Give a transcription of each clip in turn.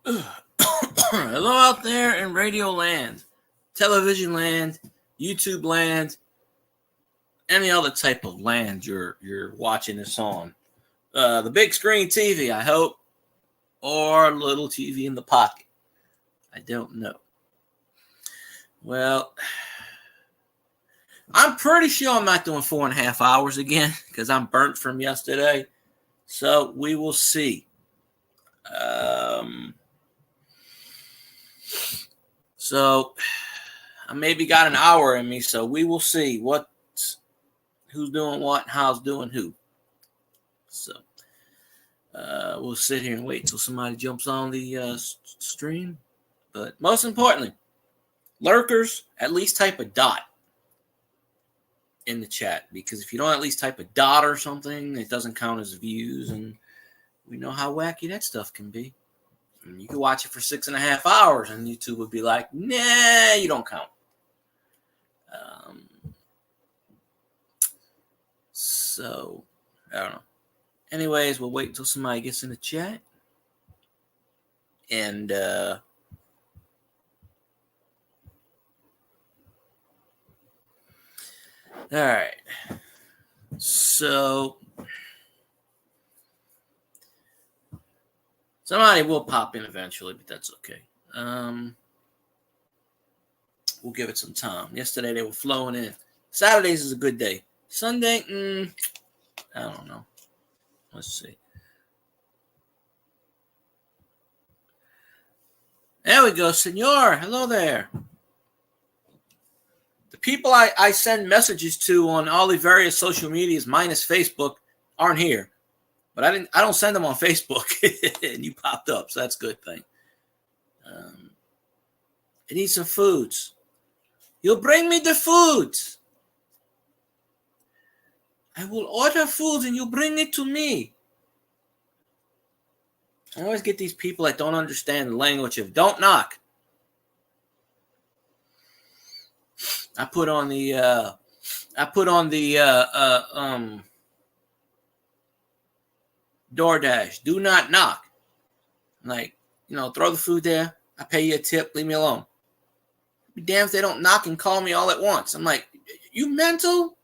Hello out there in radio land, television land, YouTube land, any other type of land you're watching this on. The big screen TV, I hope, or little TV in the pocket. I don't know. Well, I'm pretty sure I'm not doing 4.5 hours again because I'm burnt from yesterday. So we will see. So I maybe got an hour in me, so we will see who's doing what and how's doing who. So we'll sit here and wait till somebody jumps on the stream. But most importantly, lurkers, at least type a dot in the chat, because if you don't at least type a dot or something, it doesn't count as views, and we know how wacky that stuff can be. And you can watch it for 6.5 hours, and YouTube would be like, nah, you don't count. So, I don't know. Anyways, we'll wait until somebody gets in the chat. And, all right. So, somebody will pop in eventually, but that's okay. We'll give it some time. Yesterday, they were flowing in. Saturdays is a good day. Sunday, I don't know. Let's see. There we go, senor. Hello there. The people I send messages to on all the various social medias, minus Facebook, aren't here. But I don't send them on Facebook, and you popped up, so that's a good thing. I need some foods. You'll bring me the foods. I will order food and you bring it to me. I always get these people that don't understand the language of don't knock. I put on the DoorDash, do not knock. Like, throw the food there. I pay you a tip. Leave me alone. Be damned if they don't knock and call me all at once. I'm like, you mental?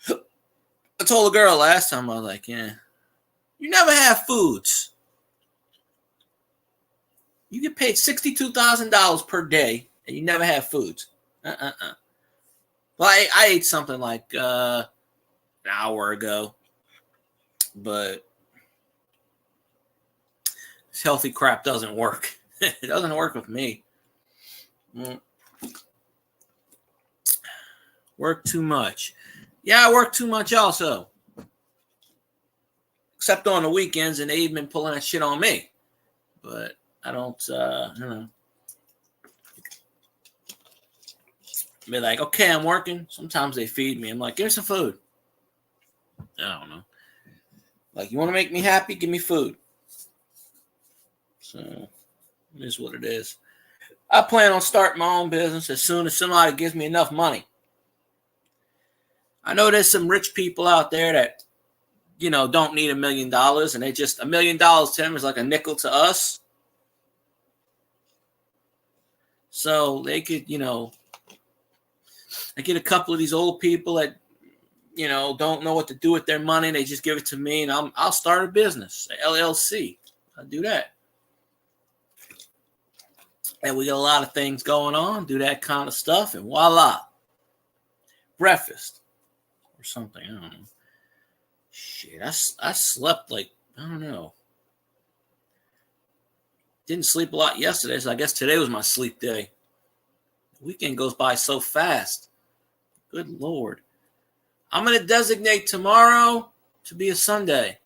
I told a girl last time, I was like, yeah, you never have foods. You get paid $62,000 per day, and you never have foods. Well, I ate something like an hour ago, but this healthy crap doesn't work. It doesn't work with me. Work too much. Yeah, I work too much also. Except on the weekends, and they've been pulling that shit on me. But I don't, Be like, okay, I'm working. Sometimes they feed me. I'm like, give me some food. I don't know. Like, you want to make me happy? Give me food. So, it is what it is. I plan on starting my own business as soon as somebody gives me enough money. I know there's some rich people out there that, don't need $1 million, and they just, $1 million to them is like a nickel to us. So they could, I get a couple of these old people that, don't know what to do with their money. They just give it to me, and I'll start a business, an LLC. I'll do that. And we got a lot of things going on, do that kind of stuff, and voila. Breakfast or something. I don't know. Shit, I slept like, I don't know. Didn't sleep a lot yesterday, so I guess today was my sleep day. The weekend goes by so fast. Good Lord. I'm going to designate tomorrow to be a Sunday.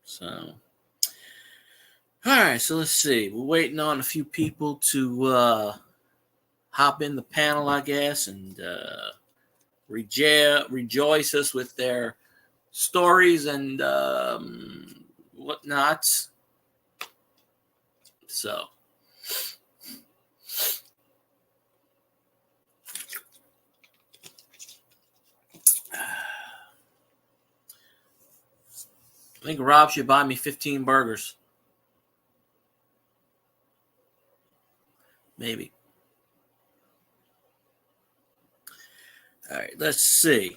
So, all right, so let's see. We're waiting on a few people to hop in the panel, I guess, and rejoice us with their stories and whatnot. So, I think Rob should buy me 15 burgers. Maybe. All right, let's see.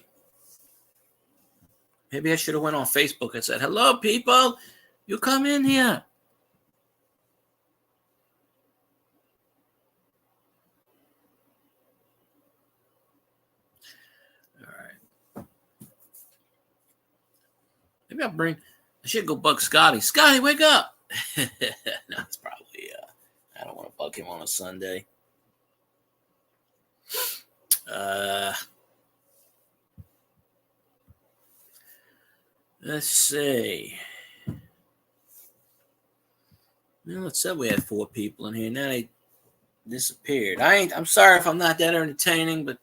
Maybe I should have went on Facebook and said, "Hello, people. You come in here." All right. Maybe I should go bug Scotty. Scotty, wake up. No, it's probably, I don't want to bug him on a Sunday. Let's see. Well, it said we had 4 people in here. Now they disappeared. I'm sorry if I'm not that entertaining, but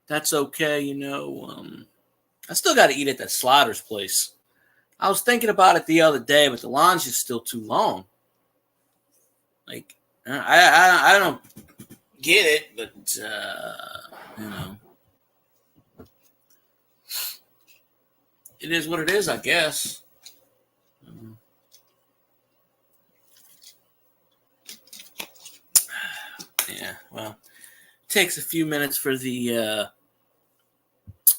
that's okay. I still got to eat at that Slaughter's place. I was thinking about it the other day, but the line's just still too long. Like, I don't get it, but it is what it is, I guess. Yeah, well, it takes a few minutes for the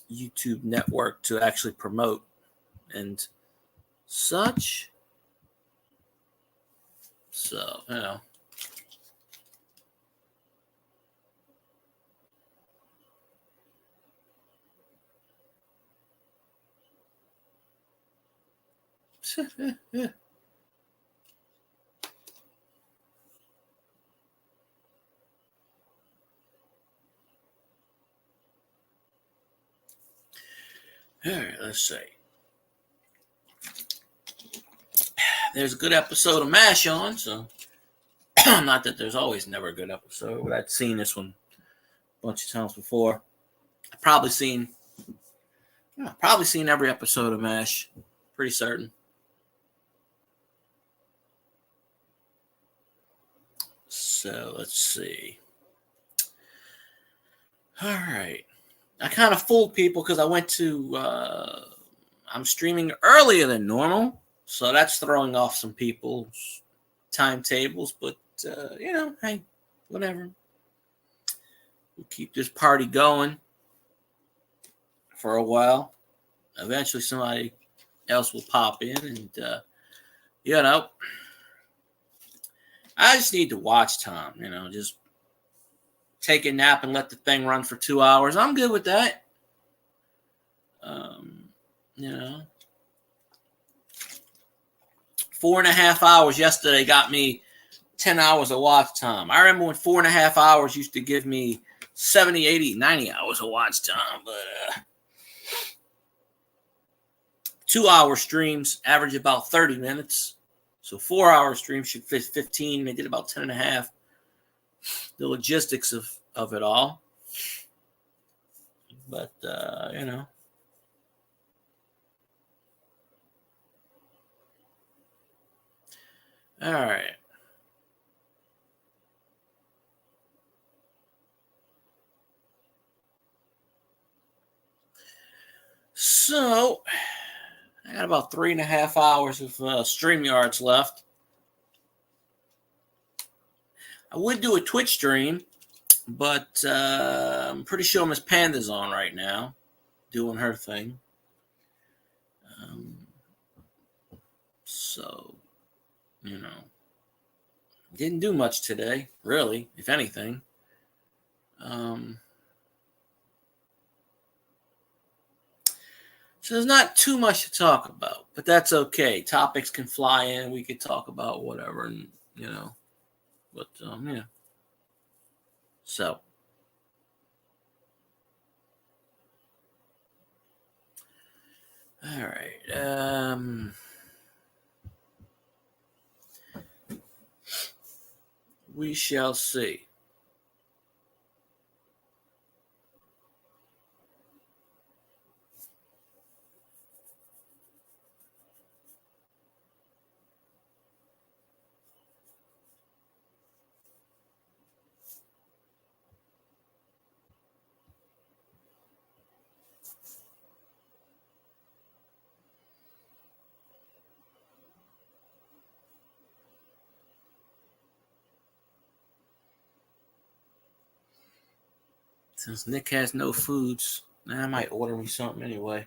YouTube network to actually promote and such. So, all right, let's see. There's a good episode of MASH on, so not that there's always never a good episode, but I'd seen this one a bunch of times before. I've probably seen every episode of MASH. Pretty certain. So let's see. All right. I kind of fooled people because I went to, I'm streaming earlier than normal. So that's throwing off some people's timetables. But, hey, whatever. We'll keep this party going for a while. Eventually somebody else will pop in and, I just need to watch time, just take a nap and let the thing run for 2 hours. I'm good with that. 4.5 hours yesterday got me 10 hours of watch time. I remember when 4.5 hours used to give me 70, 80, 90 hours of watch time. But 2-hour streams average about 30 minutes. So 4-hour streams should fit 15. They did about 10 and a half. The logistics of it all. But, All right. So, I got about 3.5 hours of StreamYards left. I would do a Twitch stream, but I'm pretty sure Miss Panda's on right now, doing her thing. So, didn't do much today, really, if anything. So there's not too much to talk about, but that's okay. Topics can fly in. We could talk about whatever, and but yeah. So, all right. We shall see. Since Nick has no foods, I might order me something anyway.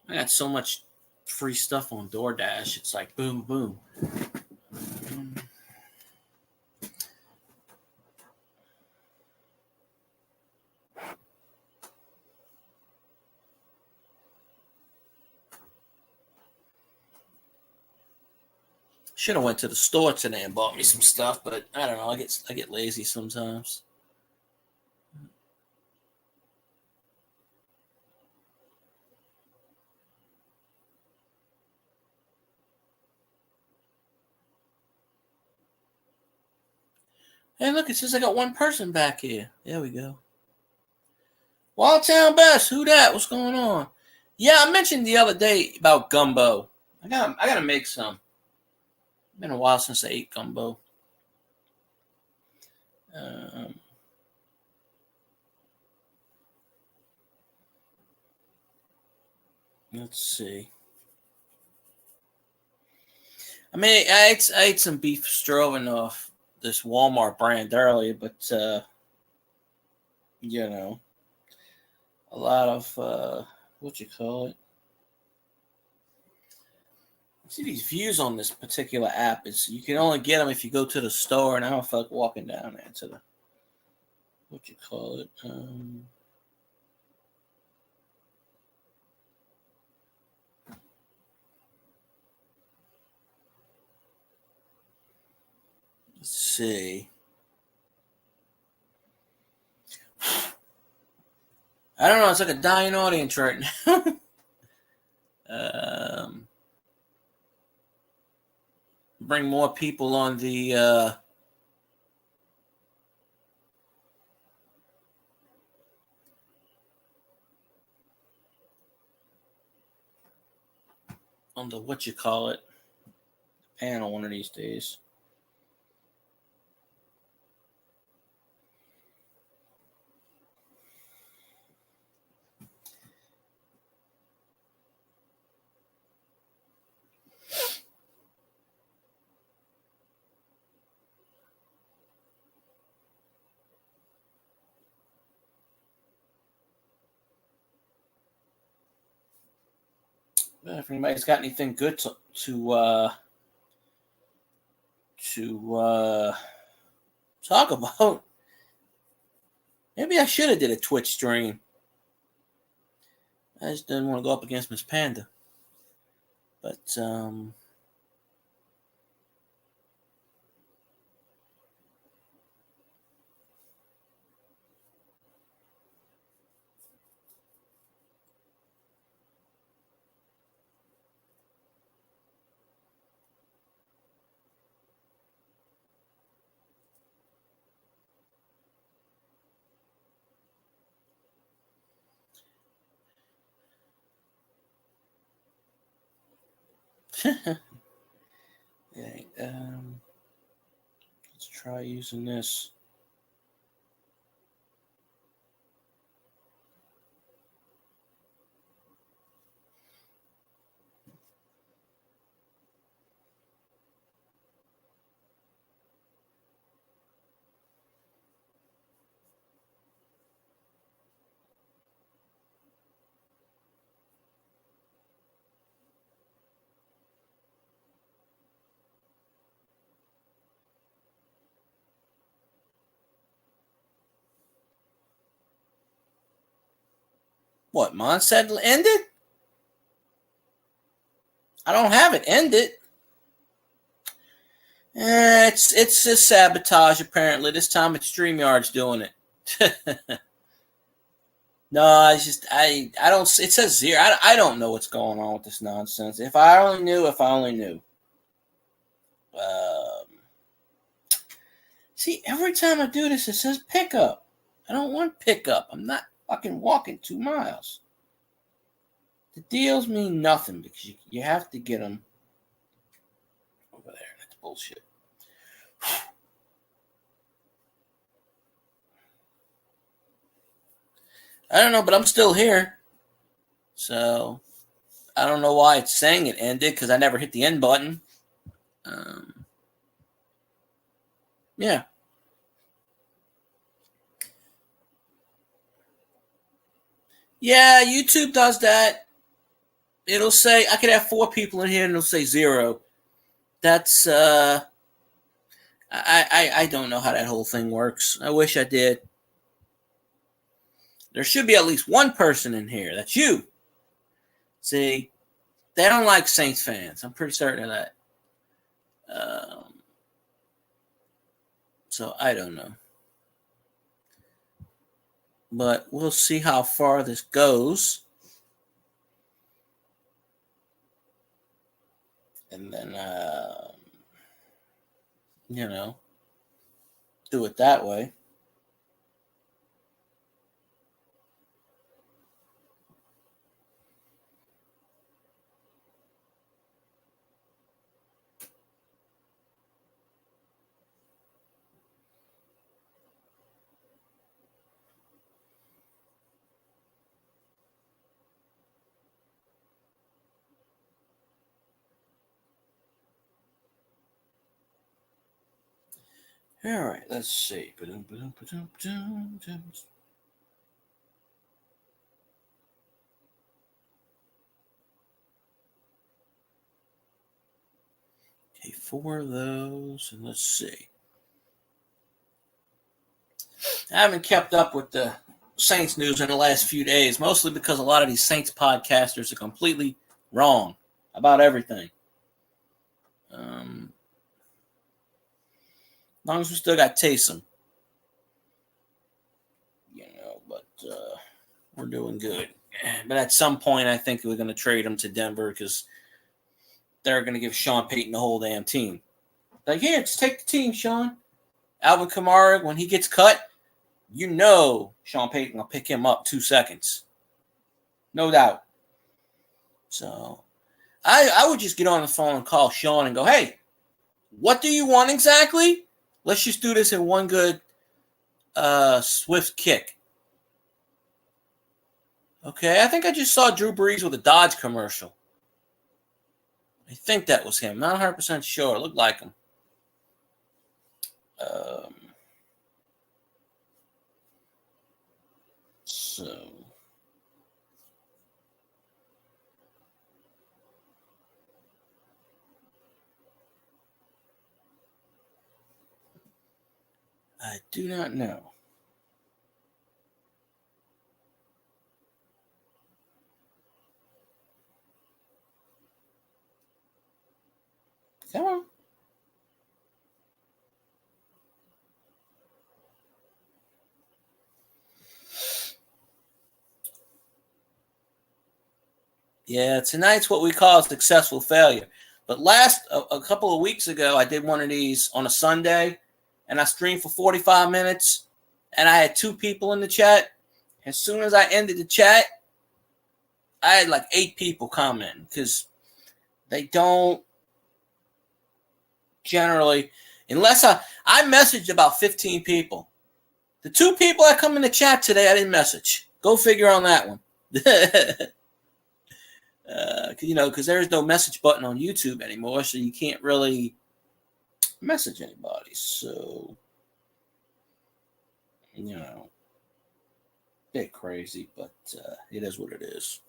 I got so much free stuff on DoorDash. It's like boom, boom. Should have went to the store today and bought me some stuff, but I don't know. I get lazy sometimes. Hey, look! It says I got one person back here. There we go. Wildtown Best, who that? What's going on? Yeah, I mentioned the other day about gumbo. I gotta make some. It's been a while since I ate gumbo. Let's see. I mean, I ate some beef stroganoff, this Walmart brand earlier, but you know, a lot of what you call it. See these views on this particular app. It's you can only get them if you go to the store, and I don't feel like walking down there to the what you call it. Let's see. I don't know. It's like a dying audience right now. Bring more people on the what you call it panel one of these days. If anybody's got anything good to talk about, maybe I should have did a Twitch stream. I just didn't want to go up against Miss Panda, but yeah, let's try using this. What, Mon said ended? I don't have it ended. It's a sabotage apparently. This time it's StreamYard's doing it. No, it's just I don't. It says zero. I don't know what's going on with this nonsense. If I only knew. If I only knew. See, every time I do this, it says pickup. I don't want pickup. I'm not fucking walking 2 miles. The deals mean nothing because you have to get them over there. That's bullshit. I don't know, but I'm still here. So I don't know why it's saying it ended because I never hit the end button. Yeah. Yeah, YouTube does that. It'll say I could have 4 people in here, and it'll say 0. That's I don't know how that whole thing works. I wish I did. There should be at least one person in here. That's you. See, they don't like Saints fans. I'm pretty certain of that. So I don't know. But we'll see how far this goes. And then, do it that way. All right, let's see. Okay, 4 of those, and let's see. I haven't kept up with the Saints news in the last few days, mostly because a lot of these Saints podcasters are completely wrong about everything. As long as we still got Taysom, but we're doing good. But at some point, I think we're going to trade him to Denver because they're going to give Sean Payton the whole damn team. Like, here, just take the team, Sean. Alvin Kamara, when he gets cut, Sean Payton will pick him up 2 seconds. No doubt. So I would just get on the phone and call Sean and go, hey, what do you want exactly? Let's just do this in one good swift kick. Okay, I think I just saw Drew Brees with a Dodge commercial. I think that was him. Not 100% sure. It looked like him. So I do not know. Come on. Yeah, tonight's what we call a successful failure. But a couple of weeks ago, I did one of these on a Sunday, and I streamed for 45 minutes, and I had 2 people in the chat. As soon as I ended the chat, I had like 8 people comment because they don't generally, unless I messaged about 15 people. The 2 people that come in the chat today, I didn't message. Go figure on that one. Because there's no message button on YouTube anymore, so you can't really message anybody. So, bit crazy, but it is what it is.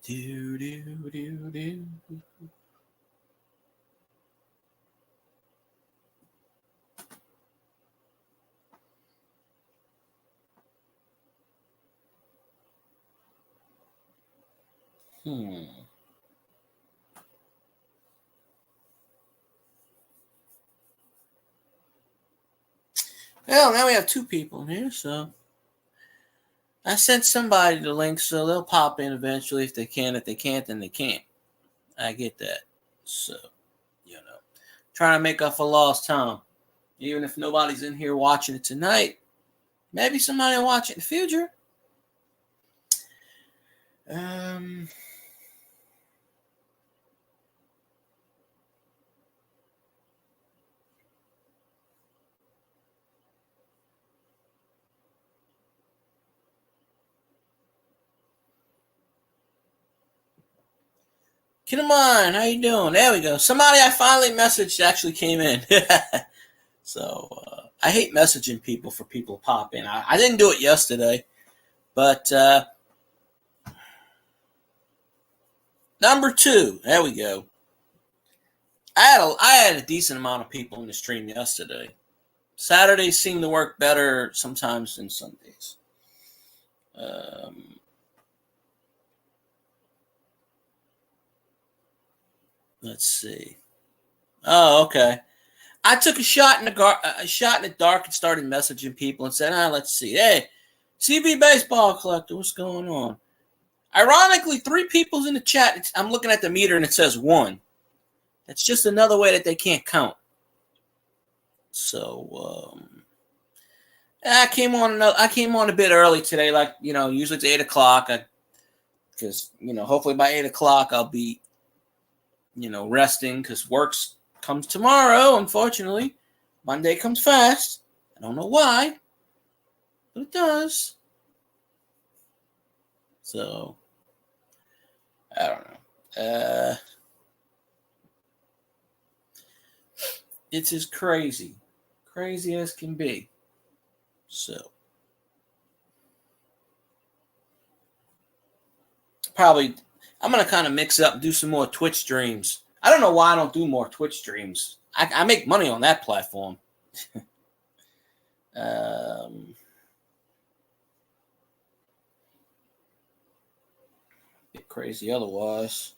Do, do, do, do. Well, now we have 2 people in here, so I sent somebody the link, so they'll pop in eventually if they can. If they can't, then they can't. I get that. So, trying to make up for lost time. Even if nobody's in here watching it tonight, maybe somebody will watch it in the future. Kinamine, how you doing? There we go. Somebody I finally messaged actually came in. So I hate messaging people for people to pop in. I didn't do it yesterday, but number 2. There we go. I had a decent amount of people in the stream yesterday. Saturdays seem to work better sometimes than Sundays. Let's see. Oh, okay. I took a shot in the dark and started messaging people and said, let's see. Hey, CB Baseball Collector, what's going on? Ironically, 3 people's in the chat. I'm looking at the meter and it says 1. That's just another way that they can't count. So I came on a bit early today, like usually it's 8:00. Because hopefully by 8:00 I'll be resting because work comes tomorrow. Unfortunately, Monday comes fast. I don't know why, but it does. So I don't know. It's as crazy as can be. So probably I'm gonna kind of mix it up and do some more Twitch streams. I don't know why I don't do more Twitch streams. I make money on that platform. Bit crazy otherwise.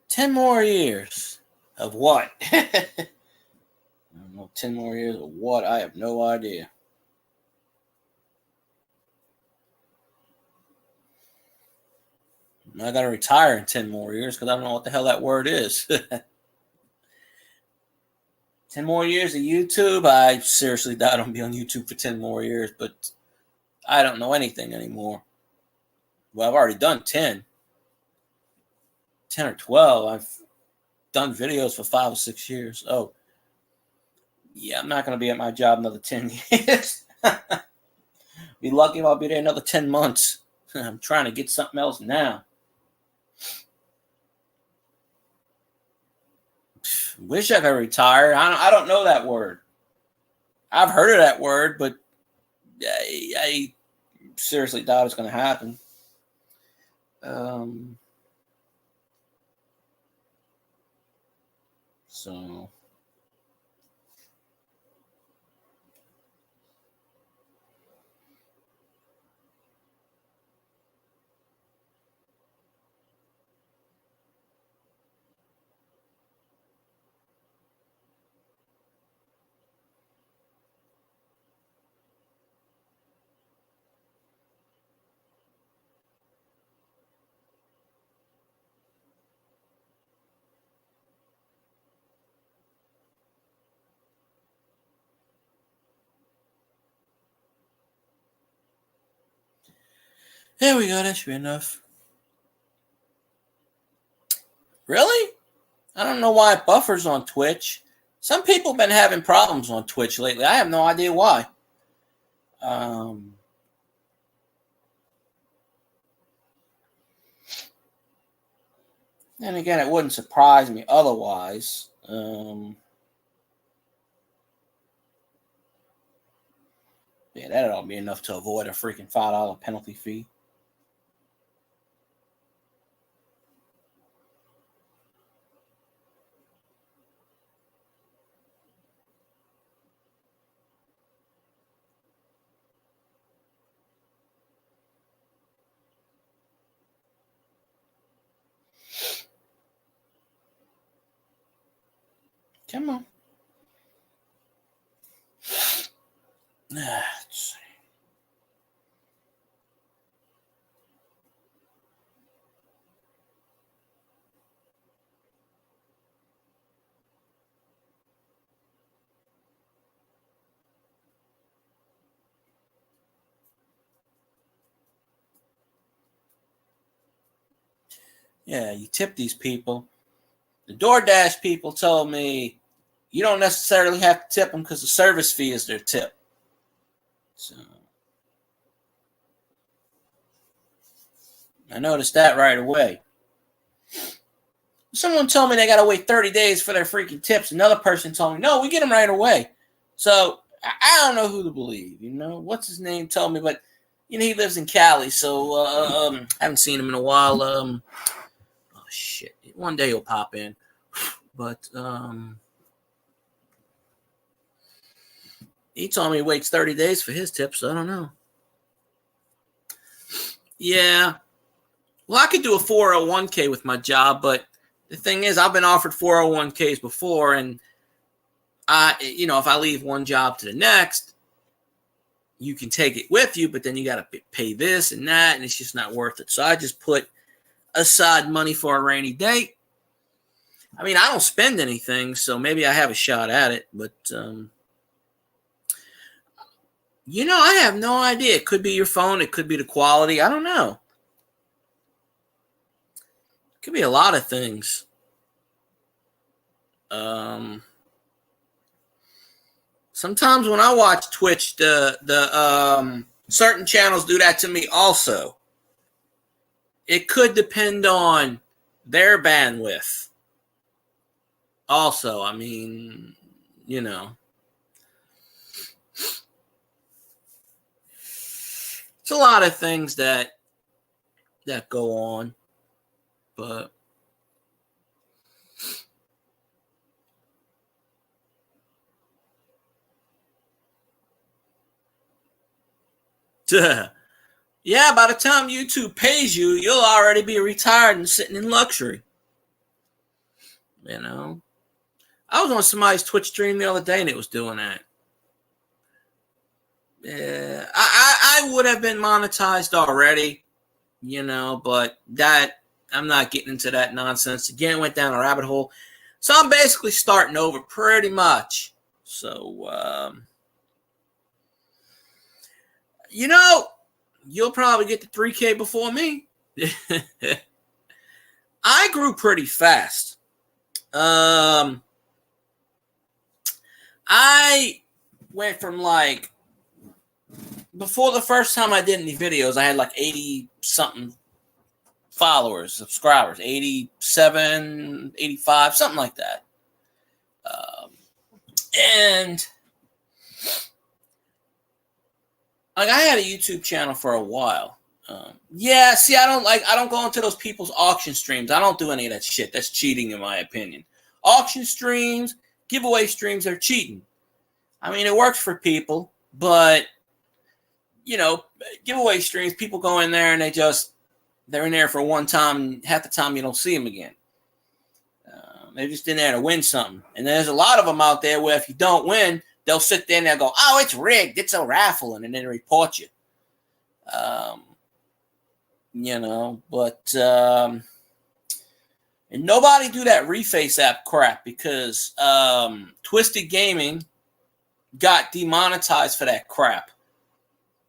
$10 more years of what? I don't know. 10 more years of what? I have no idea. I got to retire in 10 more years because I don't know what the hell that word is. 10 more years of YouTube? I seriously doubt I'll be on YouTube for 10 more years, but I don't know anything anymore. Well, I've already done 10 or 12. I've done videos for 5 or 6 years. Oh, yeah, I'm not going to be at my job another 10 years. Be lucky if I'll be there another 10 months. I'm trying to get something else now. Wish I could retire. I don't know that word. I've heard of that word, but I seriously doubt it's going to happen. So there we go. That should be enough. Really? I don't know why it buffers on Twitch. Some people have been having problems on Twitch lately. I have no idea why. And again, it wouldn't surprise me otherwise. Yeah, that ought to be enough to avoid a freaking $5 penalty fee. Come on. Let's see. Yeah, you tip these people. The DoorDash people told me you don't necessarily have to tip them because the service fee is their tip. So I noticed that right away. Someone told me they got to wait 30 days for their freaking tips. Another person told me, no, we get them right away. So I don't know who to believe. What's his name told me, but he lives in Cali, so I haven't seen him in a while. Oh shit! One day he'll pop in, but he told me he waits 30 days for his tips. So I don't know. Yeah, well, I could do a 401k with my job, but the thing is, I've been offered 401ks before, and if I leave one job to the next, you can take it with you, but then you got to pay this and that, and it's just not worth it. So I just put aside money for a rainy day. I mean, I don't spend anything, so maybe I have a shot at it, but I have no idea. It could be your phone, it could be the quality. I don't know. It could be a lot of things. Sometimes when I watch Twitch, the certain channels do that to me also. It could depend on their bandwidth. Also, I mean, it's a lot of things that go on, but yeah, by the time YouTube pays you, you'll already be retired and sitting in luxury. I was on somebody's Twitch stream the other day and it was doing that. Yeah, I would have been monetized already, but that I'm not getting into that nonsense. Again, went down a rabbit hole. So I'm basically starting over pretty much. So, you'll probably get to 3K before me. I grew pretty fast. I went from before the first time I did any videos, I had 80 something followers, subscribers, 87, 85, something like that. And I had a YouTube channel for a while. I don't go into those people's auction streams. I don't do any of that shit. That's cheating in my opinion. Auction streams, giveaway streams are cheating. I mean, it works for people, but giveaway streams, people go in there and they're in there for one time. Half the time you don't see them again. They're just in there to win something. And there's a lot of them out there where if you don't win, they'll sit there and they'll go, oh, it's rigged. It's a raffle. And then they report you. And nobody do that Reface app crap because Twisted Gaming got demonetized for that crap.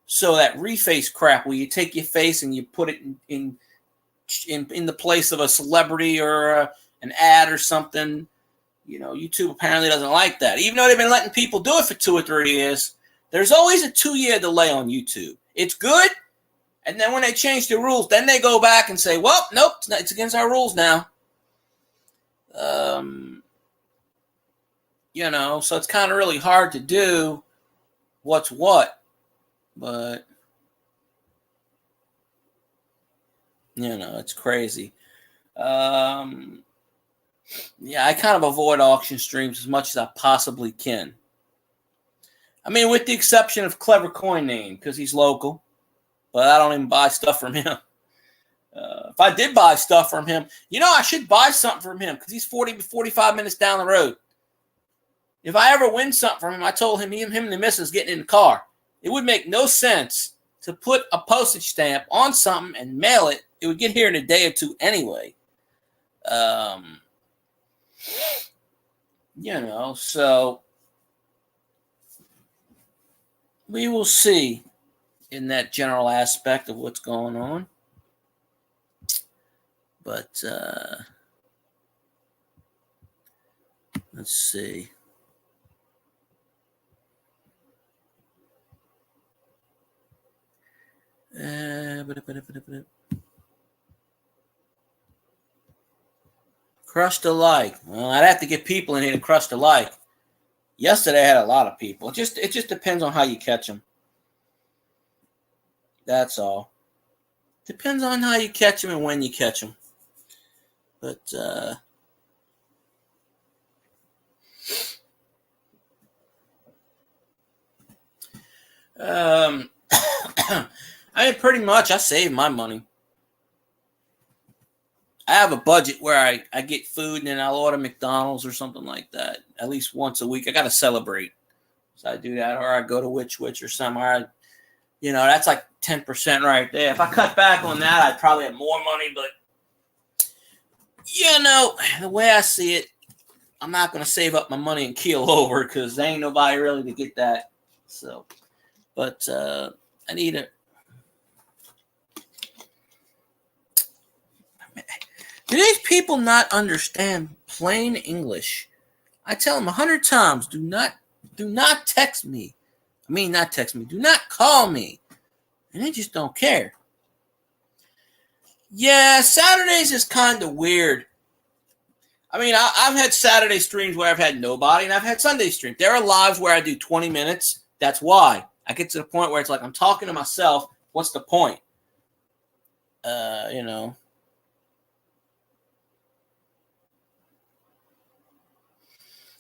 So that Reface crap where you take your face and you put it in the place of a celebrity or an ad or something, YouTube apparently doesn't like that. Even though they've been letting people do it for 2 or 3 years, there's always a 2-year delay on YouTube. It's good, and then when they change the rules, then they go back and say, well, nope, it's against our rules now. So it's kind of really hard to do what's what, but it's crazy. I kind of avoid auction streams as much as I possibly can. I mean, with the exception of Clever Coin Name, because he's local, but I don't even buy stuff from him. If I did buy stuff from him, I should buy something from him because he's 40 to 45 minutes down the road. If I ever win something from him, I told him and the missus getting in the car. It would make no sense to put a postage stamp on something and mail it. It would get here in a day or two anyway. So we will see in that general aspect of what's going on. But let's see. Crush the like. Well, I'd have to get people in here to crush the like. Yesterday I had a lot of people. It just depends on how you catch them. That's all. Depends on how you catch them and when you catch them. But pretty much I save my money. I have a budget where I get food and then I'll order McDonald's or something like that at least once a week. I got to celebrate. So I do that, or I go to Which or somewhere. That's like 10% right there. If I cut back on that, I'd probably have more money. But, the way I see it, I'm not going to save up my money and keel over because there ain't nobody really to get that. So, but I need it. Do these people not understand plain English? I tell them 100 times, do not text me. Not text me. Do not call me. And they just don't care. Yeah, Saturdays is kind of weird. I've had Saturday streams where I've had nobody, and I've had Sunday streams. There are lives where I do 20 minutes. That's why. I get to the point where it's like I'm talking to myself. What's the point?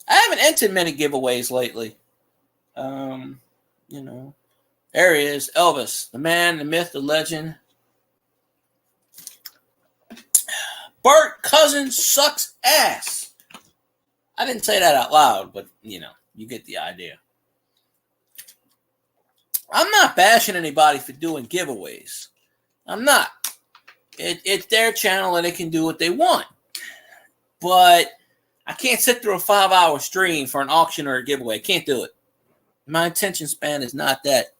I haven't entered many giveaways lately. There he is, Elvis, the man, the myth, the legend. Bert Cousins sucks ass. I didn't say that out loud, but you get the idea. I'm not bashing anybody for doing giveaways. I'm not. It's their channel and they can do what they want. But I can't sit through a 5-hour stream for an auction or a giveaway. I can't do it. My attention span is not that,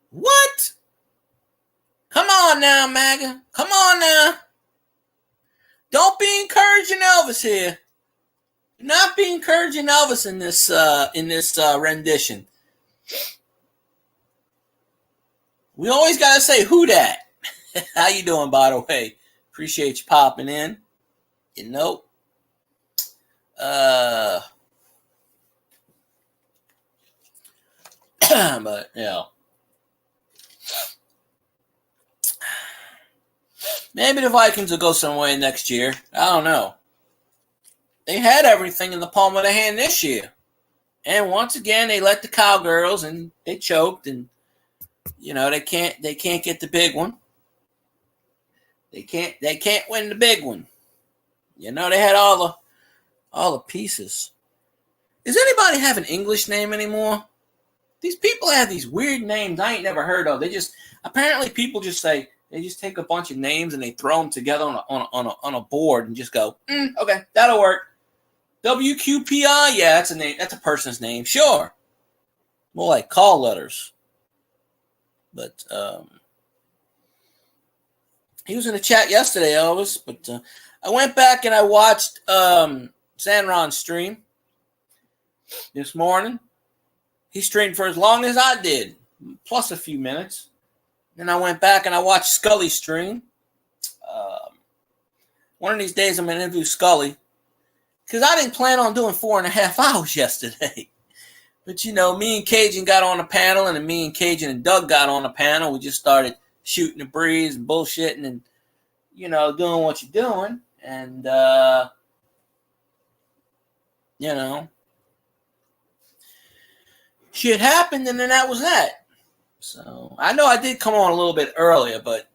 What? Come on now, MAGA. Come on now. Don't be encouraging Elvis here. Do not be encouraging Elvis in this rendition. We always got to say, who dat? How you doing, by the way? Appreciate you popping in. But maybe the Vikings will go somewhere next year. I don't know. They had everything in the palm of their hand this year, and once again they let the Cowgirls and they choked, and they can't get the big one. They can't win the big one. They had all the pieces. Does anybody have an English name anymore? These people have these weird names I ain't never heard of. Apparently people just say, they just take a bunch of names and they throw them together on a board and just go, okay, that'll work. WQPI, yeah, that's a name. That's a person's name, sure. More like call letters. But he was in the chat yesterday, Elvis. But I went back and I watched Sanron's stream this morning. He streamed for as long as I did, plus a few minutes. Then I went back and I watched Scully's stream. One of these days I'm going to interview Scully because I didn't plan on doing 4.5 hours yesterday. But, me and Cajun got on the panel, and then me and Cajun and Doug got on the panel. We just started shooting the breeze and bullshitting and, doing what you're doing. And, shit happened, and then that was that. So I know I did come on a little bit earlier, but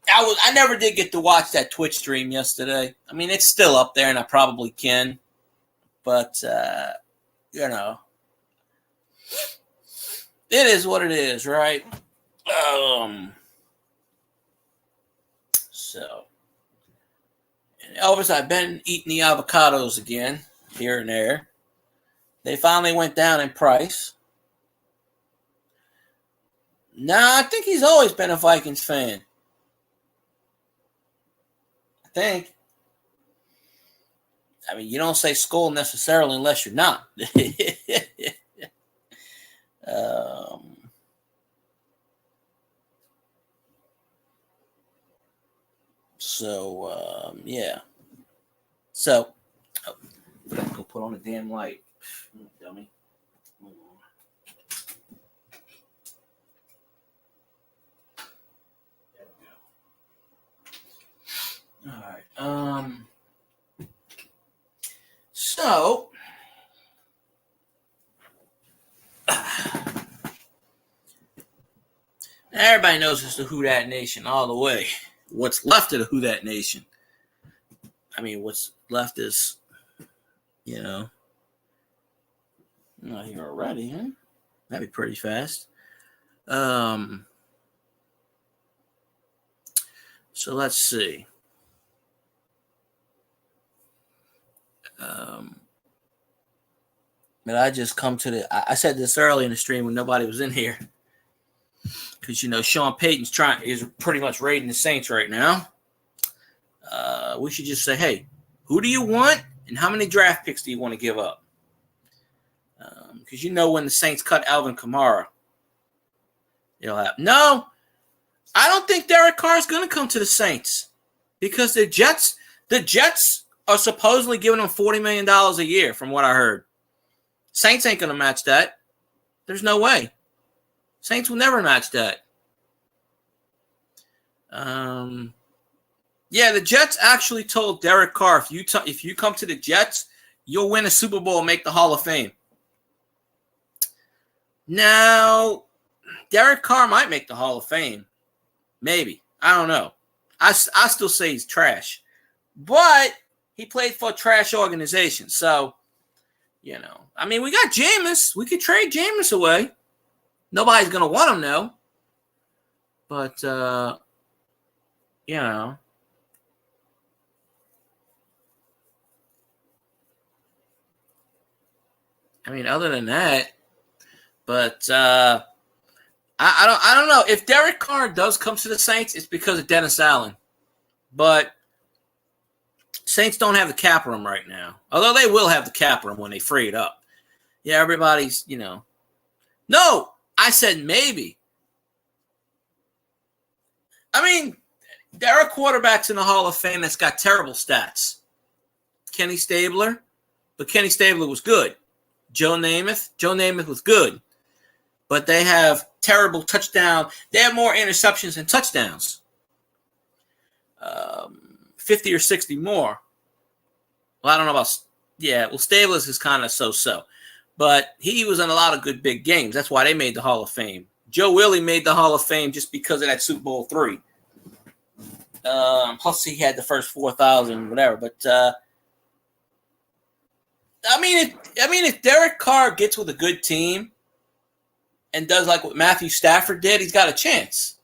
I never did get to watch that Twitch stream yesterday. It's still up there, and I probably can. But you know, it is what it is, right? So, and Elvis, I've been eating the avocados again here and there. They finally went down in price. Nah, I think he's always been a Vikings fan. I think. I mean, you don't say skull necessarily unless you're not. Yeah. So, oh, I go put on the damn light. Dummy. All right. So everybody knows it's the Who Dat Nation all the way. What's left of the Who Dat Nation? I mean, what's left is, not here already, huh? That'd be pretty fast. So let's see. But I just come to I said this early in the stream when nobody was in here. Because, Sean Payton's is pretty much raiding the Saints right now. We should just say, hey, who do you want and how many draft picks do you want to give up? Because when the Saints cut Alvin Kamara, it'll happen. No, I don't think Derek Carr is going to come to the Saints because the Jets are supposedly giving him $40 million a year from what I heard. Saints ain't going to match that. There's no way. Saints will never match that. Yeah, the Jets actually told Derek Carr, if you come to the Jets, you'll win a Super Bowl and make the Hall of Fame. Now, Derek Carr might make the Hall of Fame. Maybe. I don't know. I still say he's trash. But he played for a trash organization. So, I mean, we got Jameis. We could trade Jameis away. Nobody's going to want him, though. But, I mean, other than that, but I don't know. If Derek Carr does come to the Saints, it's because of Dennis Allen. But Saints don't have the cap room right now. Although they will have the cap room when they free it up. Yeah, everybody's, No, I said maybe. I mean, there are quarterbacks in the Hall of Fame that's got terrible stats. Kenny Stabler, but Kenny Stabler was good. Joe Namath was good. But they have terrible touchdown. They have more interceptions than touchdowns. 50 or 60 more. Well, I don't know about Stabler's is kind of so-so. But he was in a lot of good big games. That's why they made the Hall of Fame. Joe Willie made the Hall of Fame just because of that Super Bowl III. Plus, he had the first 4,000, whatever. But I mean, if Derek Carr gets with a good team and does like what Matthew Stafford did, he's got a chance.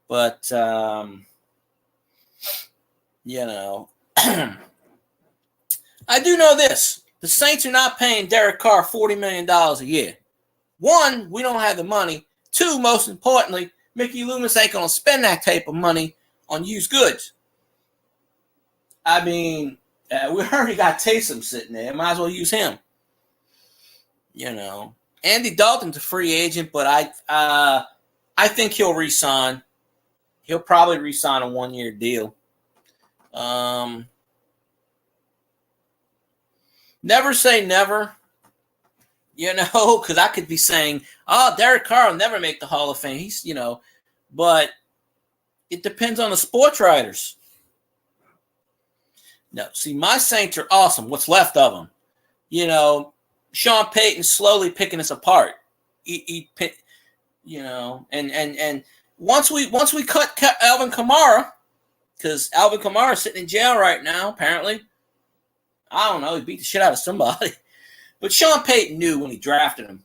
But I do know this: the Saints are not paying Derek Carr $40 million a year. One, we don't have the money. Two, most importantly, Mickey Loomis ain't going to spend that type of money on used goods. I mean, we already got Taysom sitting there. Might as well use him. Andy Dalton's a free agent, but I think he'll re-sign. He'll probably re-sign a 1-year deal. Never say never. Because I could be saying, oh, Derek Carr will never make the Hall of Fame. He's, but it depends on the sports writers. No, see, my Saints are awesome. What's left of them? Sean Payton slowly picking us apart. And once we cut Alvin Kamara, because Alvin Kamara is sitting in jail right now, apparently. I don't know. He beat the shit out of somebody. But Sean Payton knew when he drafted him.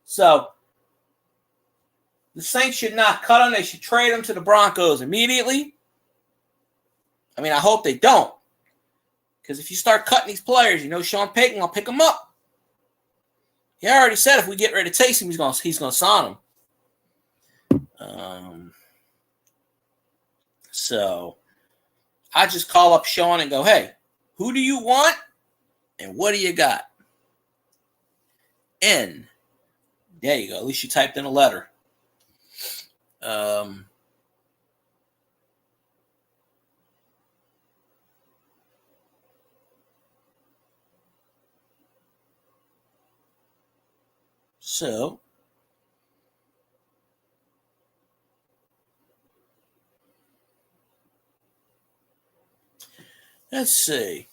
So the Saints should not cut him. They should trade him to the Broncos immediately. I mean, I hope they don't. Because if you start cutting these players, you know Sean Payton will pick them up. He already said if we get rid of Taysom, he's gonna sign him. So I just call up Sean and go, hey, who do you want and what do you got? N. There you go. At least you typed in a letter. So let's see.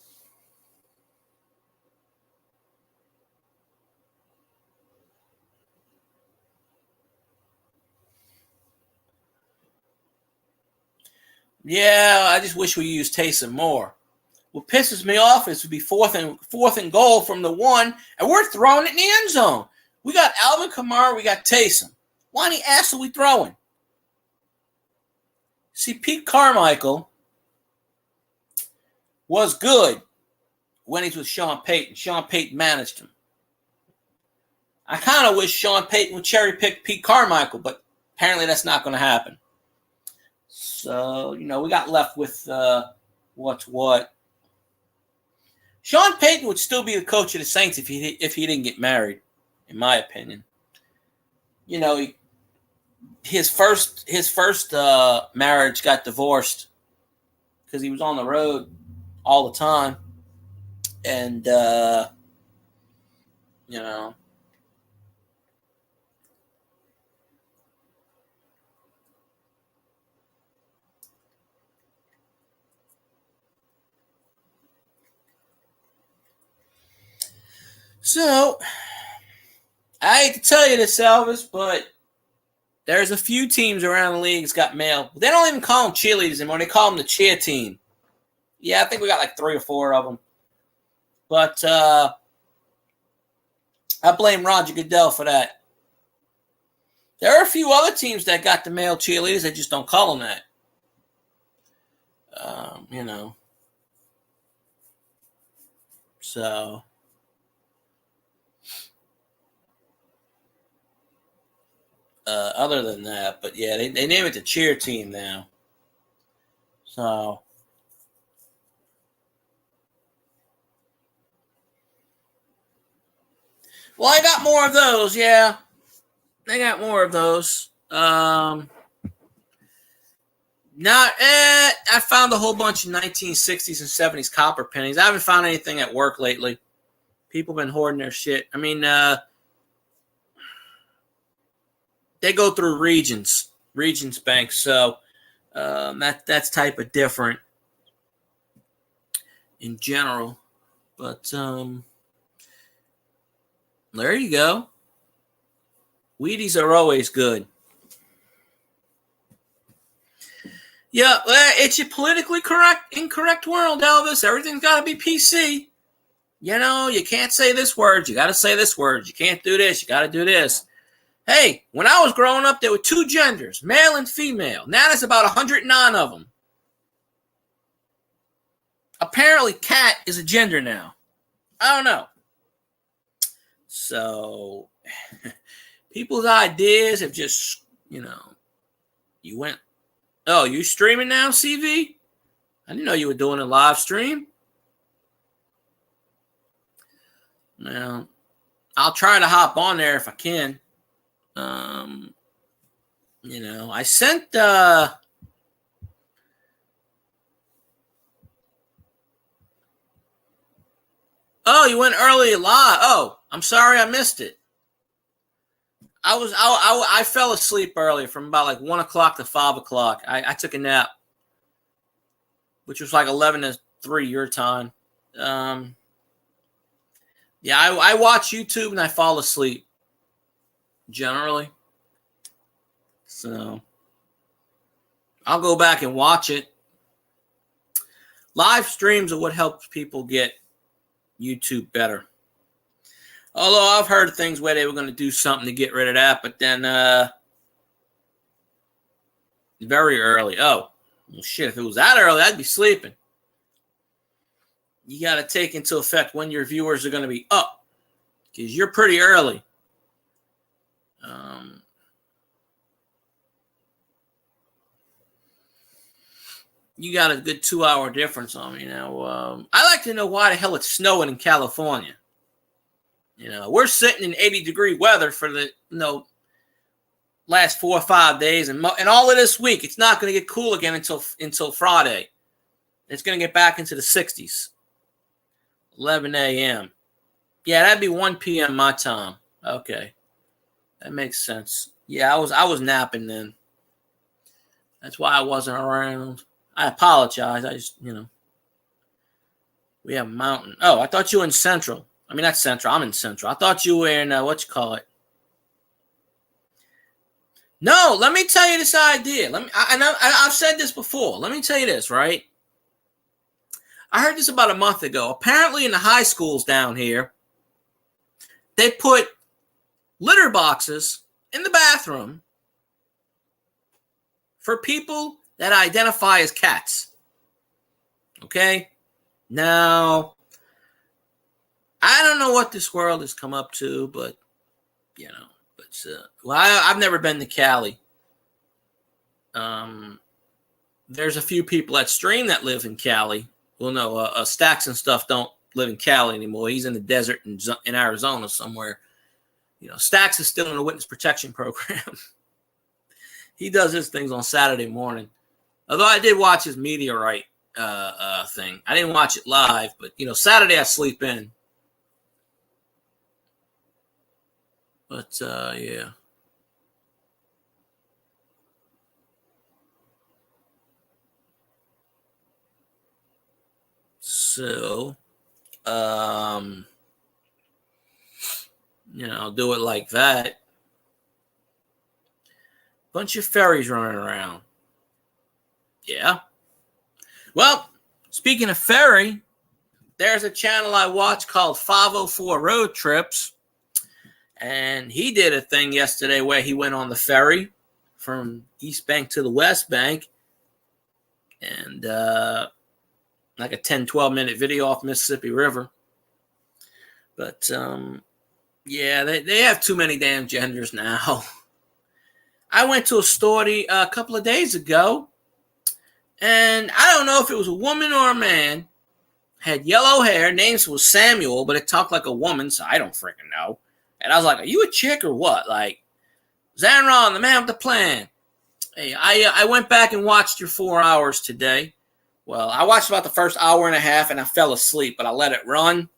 Yeah, I just wish we used Taysom more. What pisses me off is to be fourth and goal from the 1, and we're throwing it in the end zone. We got Alvin Kamara, we got Taysom. Why in the ass are we throwing? See, Pete Carmichael was good when he was with Sean Payton. Sean Payton managed him. I kind of wish Sean Payton would cherry pick Pete Carmichael, but apparently that's not going to happen. So, we got left with what's what. Sean Payton would still be the coach of the Saints if he didn't get married, in my opinion. His first marriage got divorced because he was on the road all the time, and So, I hate to tell you this, Elvis, but there's a few teams around the league that's got male. They don't even call them cheerleaders anymore. They call them the cheer team. Yeah, I think we got like 3 or 4 of them. But I blame Roger Goodell for that. There are a few other teams that got the male cheerleaders. They just don't call them that. So... other than that, but yeah, they name it the cheer team now. So, well, I got more of those. Yeah, they got more of those. I found a whole bunch of 1960s and 70s copper pennies. I haven't found anything at work lately. People have been hoarding their shit. I mean, they go through Regions banks, so that's type of different in general. But there you go. Wheaties are always good. Yeah, it's a politically incorrect world, Elvis. Everything's got to be PC. You can't say this word. You got to say this word. You can't do this. You got to do this. Hey, when I was growing up, there were 2 genders, male and female. Now there's about 109 of them. Apparently, cat is a gender now. I don't know. So, people's ideas have just, you went, oh, you streaming now, CV? I didn't know you were doing a live stream. Now, I'll try to hop on there if I can. I sent oh, you went early live. Oh, I'm sorry I missed it. I fell asleep early from about like 1 o'clock to 5 o'clock. I took a nap, which was like 11 to 3 your time. Yeah, I watch YouTube and I fall asleep generally. So I'll go back and watch it. Live streams are what helps people get YouTube better. Although I've heard things where they were going to do something to get rid of that, but then very early. Oh, well, shit, if it was that early, I'd be sleeping. You got to take into effect when your viewers are going to be up, because you're pretty early. You got a good 2-hour difference on me now. I like to know why the hell it's snowing in California. We're sitting in 80-degree weather for the last 4 or 5 days, and all of this week. It's not going to get cool again until Friday. It's going to get back into the 60s. 11 a.m. Yeah, that'd be 1 p.m. my time. Okay, that makes sense. Yeah, I was napping then. That's why I wasn't around. I apologize. I just, we have a mountain. Oh, I thought you were in Central. I mean, not Central. I'm in Central. I thought you were in, No, let me tell you this idea. I've said this before. Let me tell you this, right? I heard this about a month ago. Apparently in the high schools down here, they put litter boxes in the bathroom for people that identify as cats. Okay? Now, I don't know what this world has come up to, but, I've never been to Cali. There's a few people at Stream that live in Cali. Well, no, Stacks and stuff don't live in Cali anymore. He's in the desert in Arizona somewhere. Stacks is still in the witness protection program. He does his things on Saturday morning. Although I did watch his Meteorite thing. I didn't watch it live, but, Saturday I sleep in. But, yeah. So, do it like that. Bunch of fairies running around. Yeah. Well, speaking of ferry, there's a channel I watch called 504 Road Trips. And he did a thing yesterday where he went on the ferry from East Bank to the West Bank. And like a 10, 12-minute video off Mississippi River. But, yeah, they have too many damn genders now. I went to a store a couple of days ago, and I don't know if it was a woman or a man. Had yellow hair, name was Samuel, but it talked like a woman, so I don't freaking know. And I was like, are you a chick or what? Like, Zanron, the man with the plan. Hey, I went back and watched your 4 hours today. Well, I watched about the first hour and a half, and I fell asleep, but I let it run.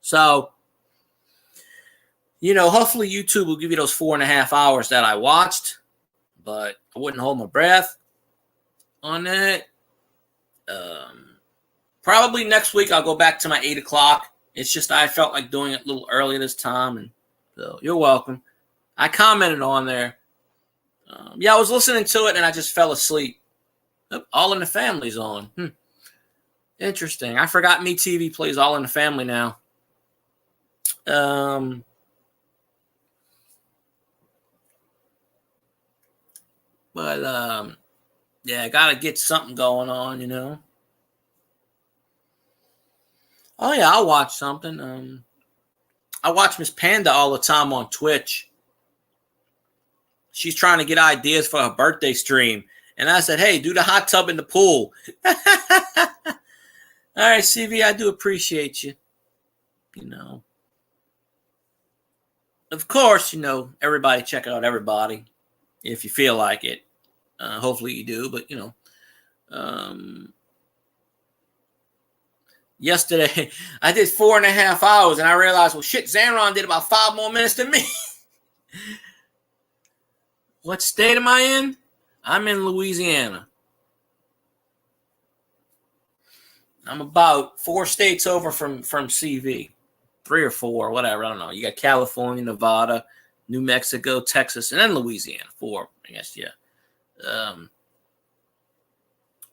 So, hopefully YouTube will give you those 4.5 hours that I watched, but I wouldn't hold my breath on that. Probably next week I'll go back to my 8 o'clock. It's just I felt like doing it a little early this time, and so you're welcome. I commented on there. Yeah, I was listening to it, and I just fell asleep. All in the Family's on. Interesting. I forgot MeTV plays All in the Family now. But yeah, I gotta get something going on, Oh yeah, I'll watch something. I watch Miss Panda all the time on Twitch. She's trying to get ideas for her birthday stream. And I said, hey, do the hot tub in the pool. All right, CV, I do appreciate you. Of course, everybody check out everybody if you feel like it. Hopefully you do, but, yesterday I did 4.5 hours and I realized, well, shit, Zanron did about 5 more minutes than me. What state am I in? I'm in Louisiana. I'm about 4 states over from CV. 3 or 4, whatever. I don't know. You got California, Nevada, New Mexico, Texas, and then Louisiana. 4, I guess, yeah.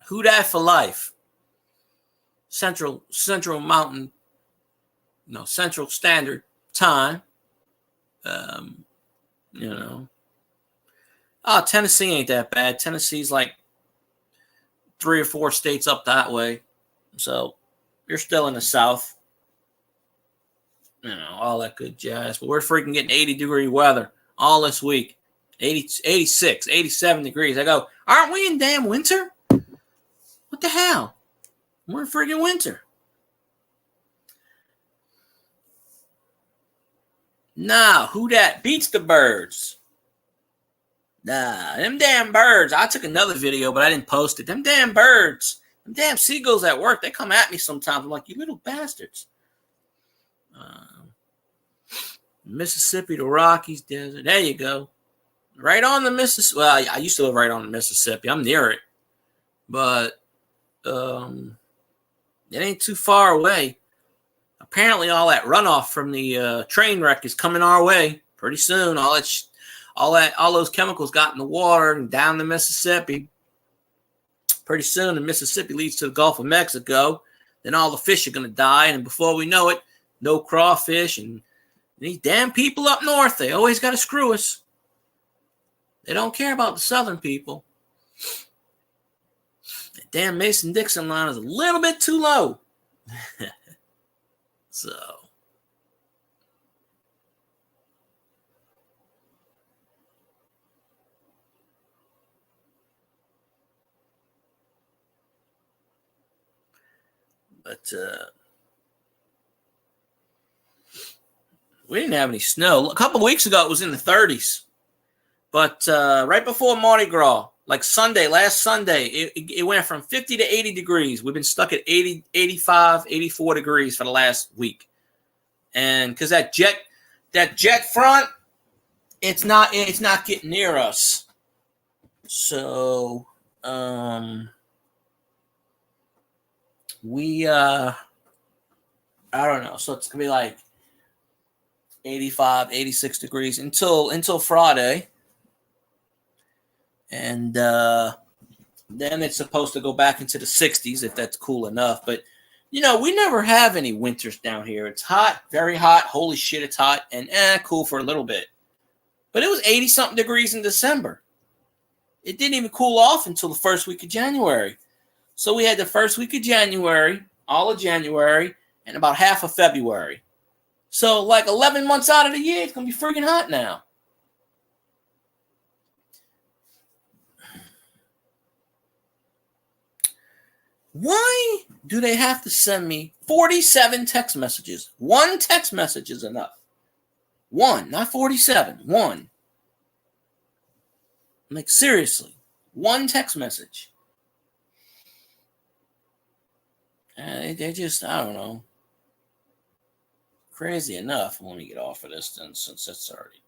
Who dat for life? Central Mountain Central Standard Time. Tennessee ain't that bad. Tennessee's like 3 or 4 states up that way. So you're still in the South. All that good jazz. But we're freaking getting 80-degree weather all this week. 80, 86, 87 degrees. I go, aren't we in damn winter? What the hell? We're in freaking winter. Nah, who that? Beats the birds. Nah, them damn birds. I took another video, but I didn't post it. Them damn birds. Them damn seagulls at work, they come at me sometimes. I'm like, you little bastards. Mississippi, the Rockies Desert. There you go. Right on the Mississippi. Well, I used to live right on the Mississippi. I'm near it. But it ain't too far away. Apparently, all that runoff from the train wreck is coming our way pretty soon. All those chemicals got in the water and down the Mississippi. Pretty soon, the Mississippi leads to the Gulf of Mexico. Then all the fish are going to die, and before we know it, no crawfish. And these damn people up north, they always got to screw us. They don't care about the southern people. That damn Mason-Dixon line is a little bit too low. So, but we didn't have any snow. A couple of weeks ago, it was in the 30s. But right before Mardi Gras, like last Sunday, it went from 50 to 80 degrees. We've been stuck at 80, 85, 84 degrees for the last week. And because that jet front, it's not getting near us. So we I don't know. So it's gonna be like 85, 86 degrees until Friday. And then it's supposed to go back into the 60s if that's cool enough. But, we never have any winters down here. It's hot, very hot. Holy shit, it's hot. And cool for a little bit. But it was 80-something degrees in December. It didn't even cool off until the first week of January. So we had the first week of January, all of January, and about half of February. So like 11 months out of the year, it's going to be freaking hot now. Why do they have to send me 47 text messages? One text message is enough. One, not 47. One. Like, seriously. One text message. They just, I don't know. Crazy enough. Let me get off of this then, since it's already,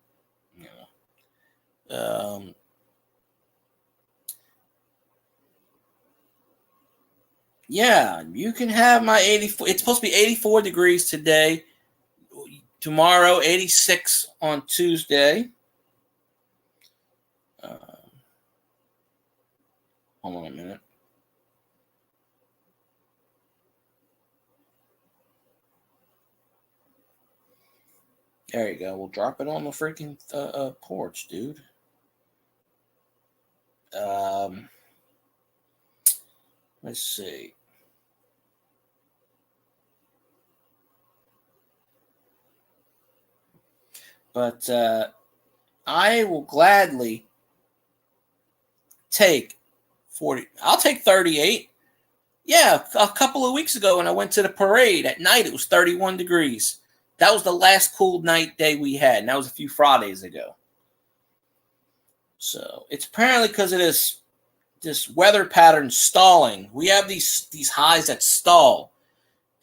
yeah, you can have my 84. It's supposed to be 84 degrees today. Tomorrow, 86 on Tuesday. Hold on a minute. There you go. We'll drop it on the freaking porch, dude. Let's see. But I will gladly take 40. I'll take 38. Yeah, a couple of weeks ago when I went to the parade at night, it was 31 degrees. That was the last cool night day we had, and that was a few Fridays ago. So it's apparently because of this weather pattern stalling. We have these highs that stall,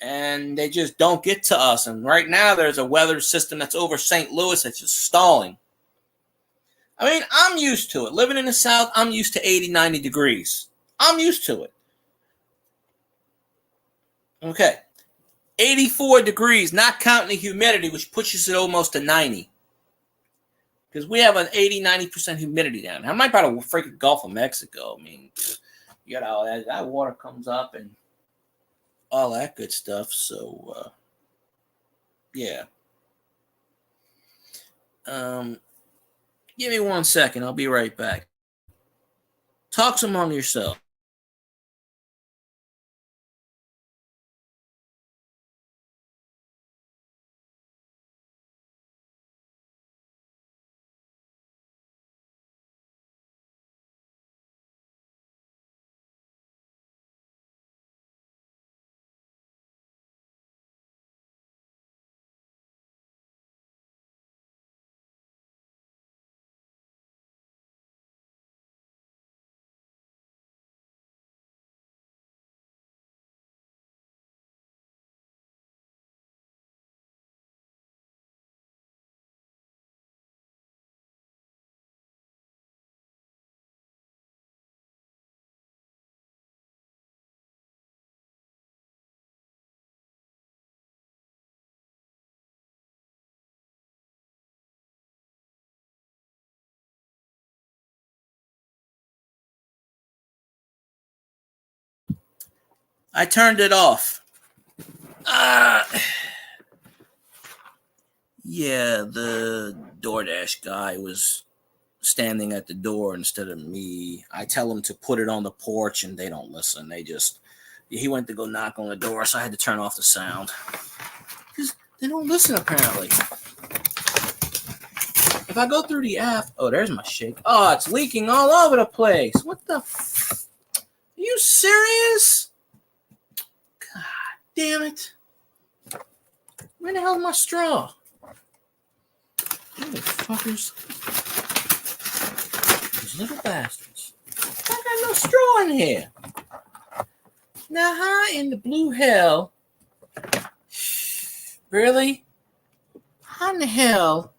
and they just don't get to us. And right now there's a weather system that's over St. Louis that's just stalling. I mean, I'm used to it. Living in the South, I'm used to 80, 90 degrees. I'm used to it. Okay. 84 degrees, not counting the humidity, which pushes it almost to 90. Because we have an 80, 90% humidity down here. I'm right by the freaking Gulf of Mexico. I mean, you got all that water comes up and all that good stuff. So, Yeah. Give me 1 second. I'll be right back. Talks among yourself. I turned it off. Yeah, the DoorDash guy was standing at the door instead of me. I tell them to put it on the porch and they don't listen. He went to go knock on the door, so I had to turn off the sound. Because they don't listen, apparently. If I go through the app, oh, there's my shake. Oh, it's leaking all over the place. What the? Are you serious? God damn it. Where the hell is my straw? Motherfuckers. These little bastards. I got no straw in here. Now, how in the blue hell? Really? How in the hell?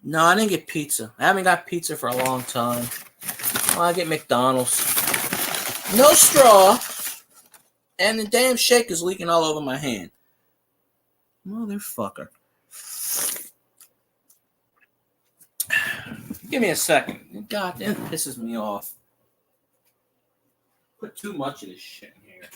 No, I didn't get pizza. I haven't got pizza for a long time. Well, I get McDonald's. No straw. And the damn shake is leaking all over my hand. Motherfucker. Give me a second. God damn, it pisses me off. Put too much of this shit in here.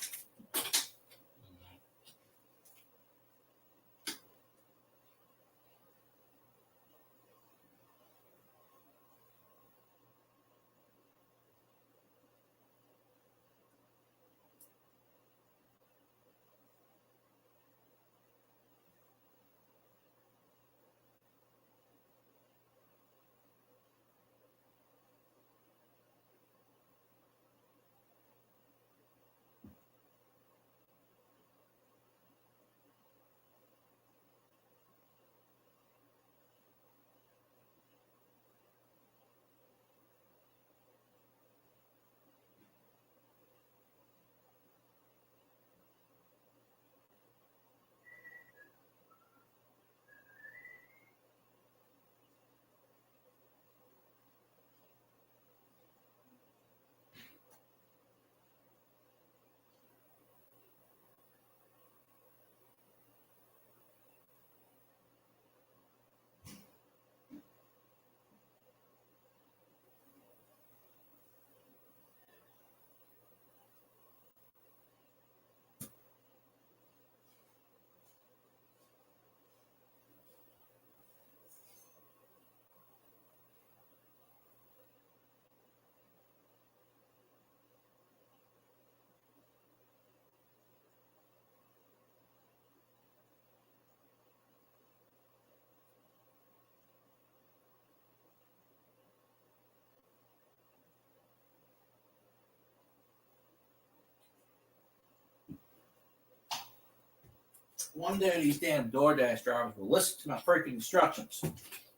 One day these damn DoorDash drivers will listen to my freaking instructions.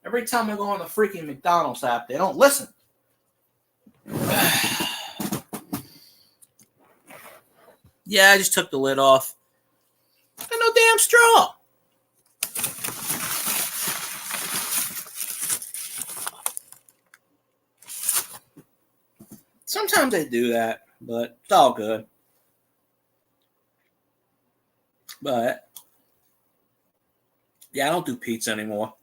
Every time I go on the freaking McDonald's app, they don't listen. Yeah, I just took the lid off. I got no damn straw. Sometimes they do that, but it's all good. But yeah, I don't do pizza anymore.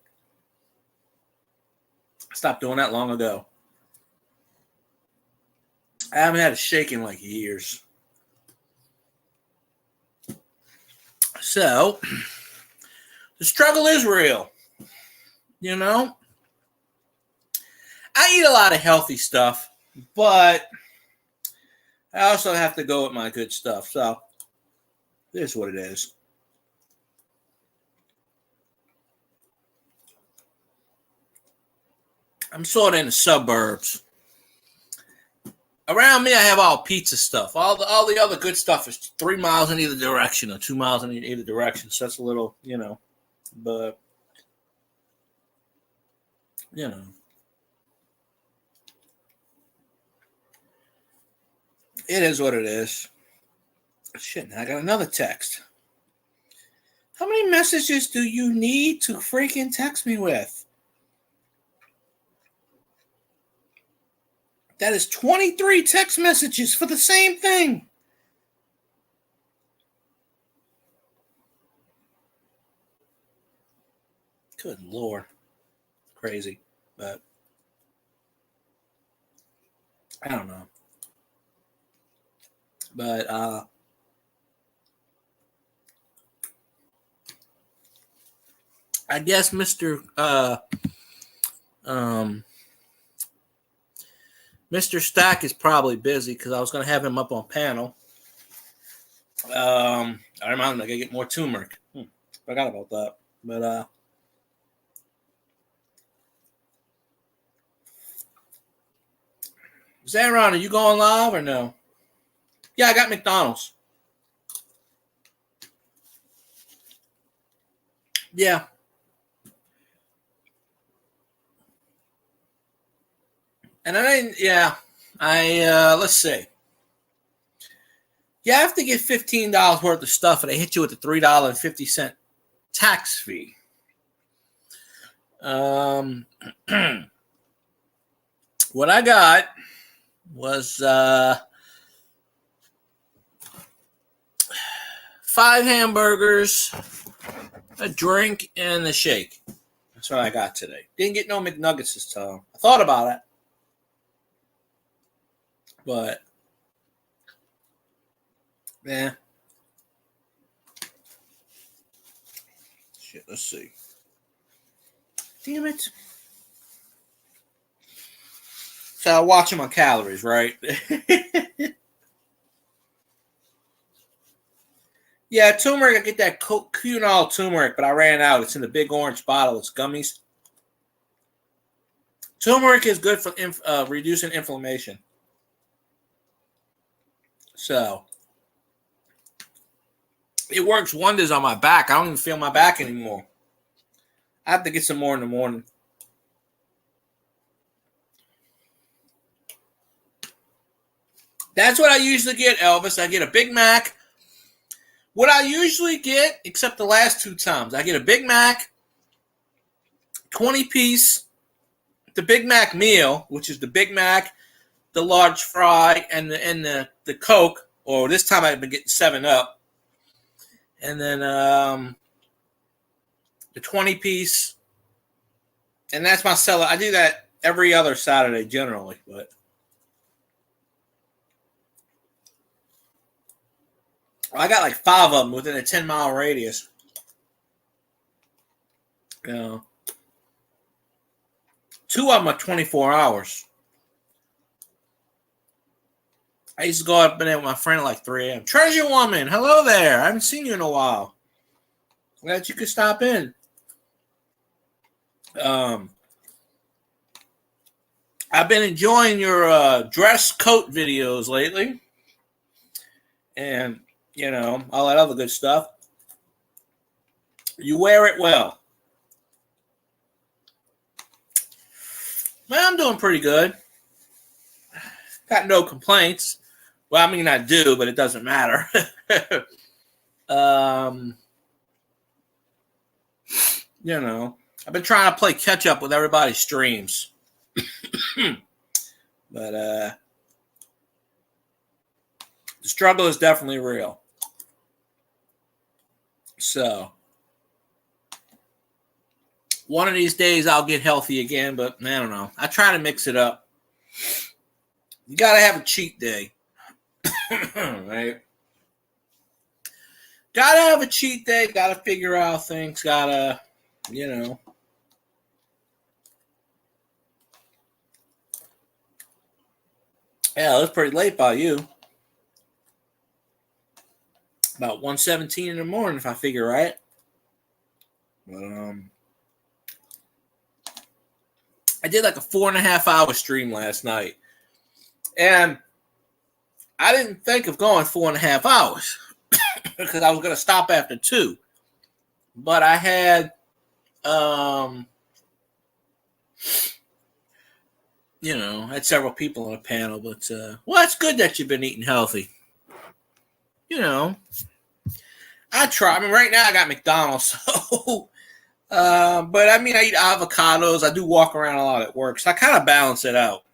I stopped doing that long ago. I haven't had a shake in like years. So the struggle is real. You know, I eat a lot of healthy stuff, but I also have to go with my good stuff. So it is what it is. I'm sort of in the suburbs. Around me, I have all pizza stuff. All the other good stuff is 3 miles in either direction or 2 miles in either direction. So that's a little, but it is what it is. Shit, I got another text. How many messages do you need to freaking text me with? That is 23 text messages for the same thing. Good Lord. Crazy. But I don't know. But I guess Mr. Stack is probably busy because I was going to have him up on panel. I remember I got to get more turmeric. Forgot about that. But Zaron, are you going live or no? Yeah, I got McDonald's. Yeah. And let's see. You have to get $15 worth of stuff, and they hit you with a $3.50 tax fee. What I got was 5 hamburgers, a drink, and a shake. That's what I got today. Didn't get no McNuggets this time. I thought about it. But, yeah. Shit, let's see. Damn it. So I'm watching my calories, right? Yeah, turmeric, I get that Cunol turmeric, but I ran out. It's in the big orange bottle. It's gummies. Turmeric is good for reducing inflammation. So it works wonders on my back. I don't even feel my back anymore. I have to get some more in the morning. That's what I usually get, Elvis. I get a Big Mac. What I usually get, except the last 2 times, I get a Big Mac, 20-piece, the Big Mac meal, which is the Big Mac, the large fry, and the Coke. Or this time I've been getting 7-Up. And then the 20-piece. And that's my salad. I do that every other Saturday generally. But I got like 5 of them within a 10-mile radius. You know. 2 of them are 24 hours. I used to go up in there with my friend at like 3 a.m. Treasure Woman, hello there. I haven't seen you in a while. Glad you could stop in. I've been enjoying your dress coat videos lately. And, all that other good stuff. You wear it well. Well, I'm doing pretty good. Got no complaints. Well, I mean, I do, but it doesn't matter. I've been trying to play catch up with everybody's streams. But the struggle is definitely real. So one of these days I'll get healthy again, but I don't know. I try to mix it up. You got to have a cheat day. Right? Gotta have a cheat day. Gotta figure out things. Gotta, you know. Yeah, it was pretty late by you. About 1:17 in the morning, if I figure right. But I did like a 4.5 hour stream last night, and I didn't think of going 4.5 hours because I was gonna stop after 2. But I had you know, I had several people on the panel, but well, it's good that you've been eating healthy. You know, I try. I mean, right now I got McDonald's, so. But I mean, I eat avocados. I do walk around a lot at work, so I kind of balance it out.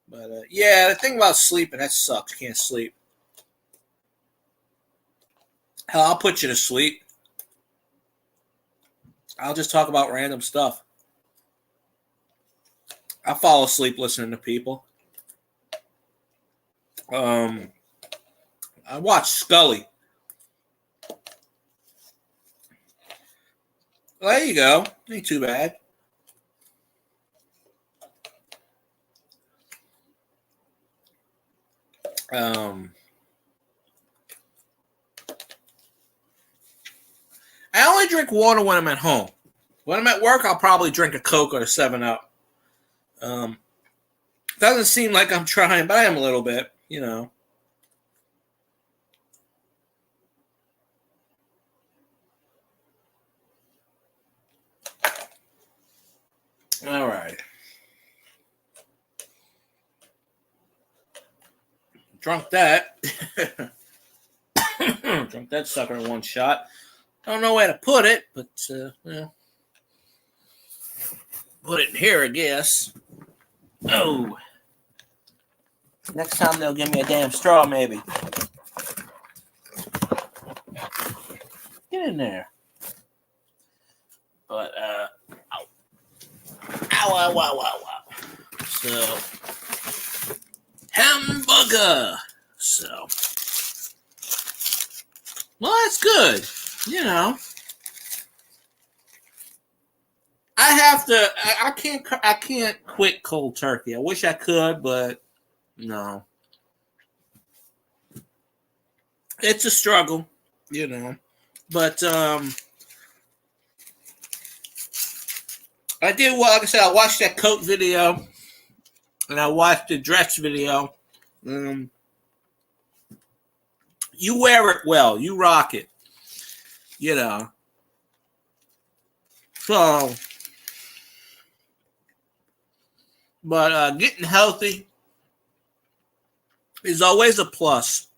But yeah, the thing about sleeping, that sucks. Can't sleep. Hell, I'll put you to sleep. I'll just talk about random stuff. I fall asleep listening to people. I watch Scully. Well, there you go. Ain't too bad. I only drink water when I'm at home. When I'm at work, I'll probably drink a Coke or a 7-Up. Doesn't seem like I'm trying, but I am a little bit, you know. All right. Drunk that. Drunk that sucker in one shot. Don't know where to put it, but well, put it in here, I guess. Oh. Next time they'll give me a damn straw, maybe. Get in there. But, ow. Ow, ow, ow, ow, ow. So, hamburger. So, well, that's good. You know. I have to. I can't quit cold turkey. I wish I could, but no. It's a struggle, you know. But I did. Well, like I said, I watched that coat video, and I watched the dress video. You wear it well. You rock it. You know. So, but getting healthy is always a plus.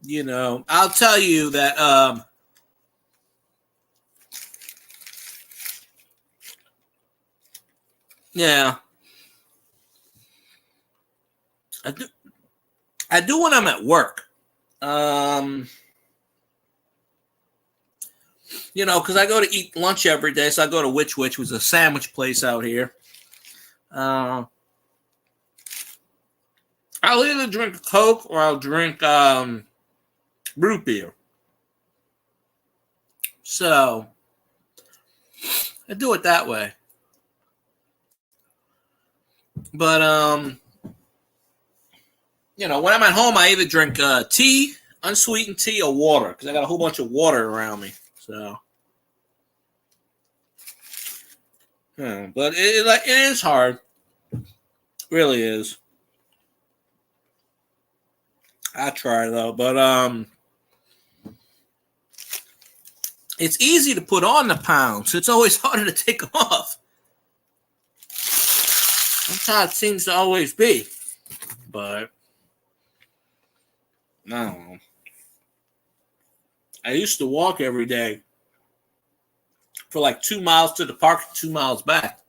You know, I'll tell you that yeah. I do when I'm at work. You know, because I go to eat lunch every day, so I go to Which which was a sandwich place out here. I'll either drink a Coke or I'll drink root beer. So I do it that way. But you know, when I'm at home, I either drink tea, unsweetened tea, or water because I got a whole bunch of water around me. So, yeah, but it is hard. It really is. I try though, but it's easy to put on the pounds. It's always harder to take them off. That's how it seems to always be. But I don't know. I used to walk every day for like 2 miles to the park and 2 miles back.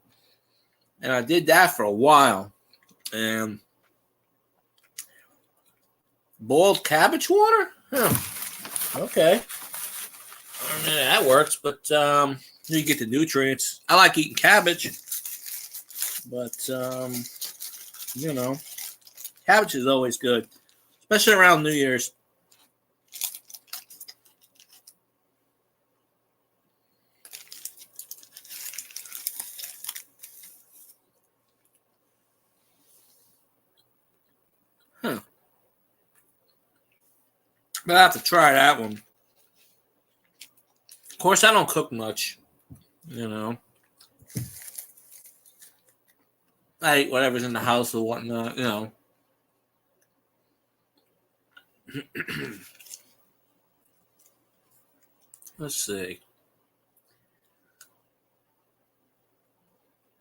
And I did that for a while. And boiled cabbage water? Huh. Okay. That works, but you get the nutrients. I like eating cabbage. But, you know, cabbage is always good, especially around New Year's. I'll have to try that one. Of course, I don't cook much. You know, I eat whatever's in the house or whatnot. You know. Let's see.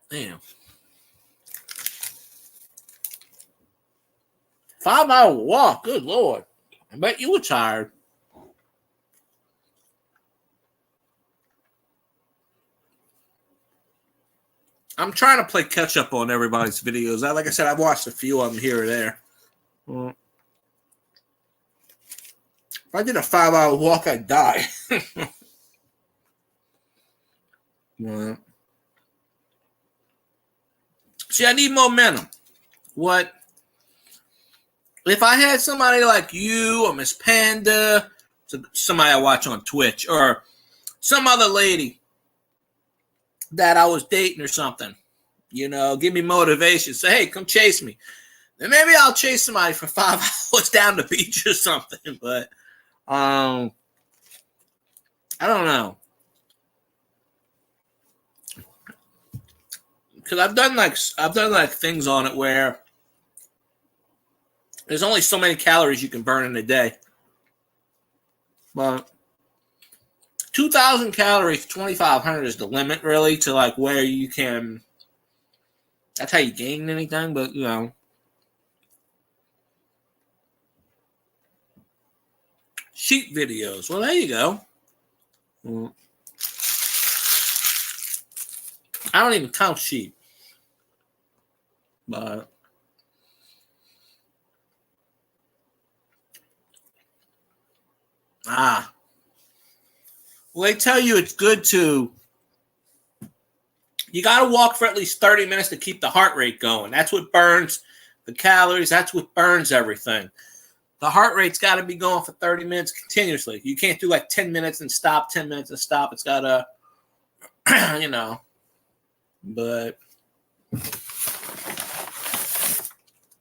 Damn. 5-hour walk. Good Lord. I bet you were tired. I'm trying to play catch up on everybody's videos. Like I said, I've watched a few of them here or there. If I did a 5-hour walk, I'd die. Well, see, I need momentum. What if I had somebody like you or Miss Panda, somebody I watch on Twitch, or some other lady that I was dating or something, you know, give me motivation, say, hey, come chase me. Then maybe I'll chase somebody for 5 hours down the beach or something. But I don't know. Because I've done like things on it where there's only so many calories you can burn in a day. But 2,000 calories, 2,500 is the limit, really, to like where you can. That's how you gain anything, but you know. Sheep videos. Well, there you go. I don't even count sheep. But well, they tell you it's good to. You got to walk for at least 30 minutes to keep the heart rate going. That's what burns the calories. That's what burns everything. The heart rate's got to be going for 30 minutes continuously. You can't do like 10 minutes and stop, 10 minutes and stop. It's got to, you know, but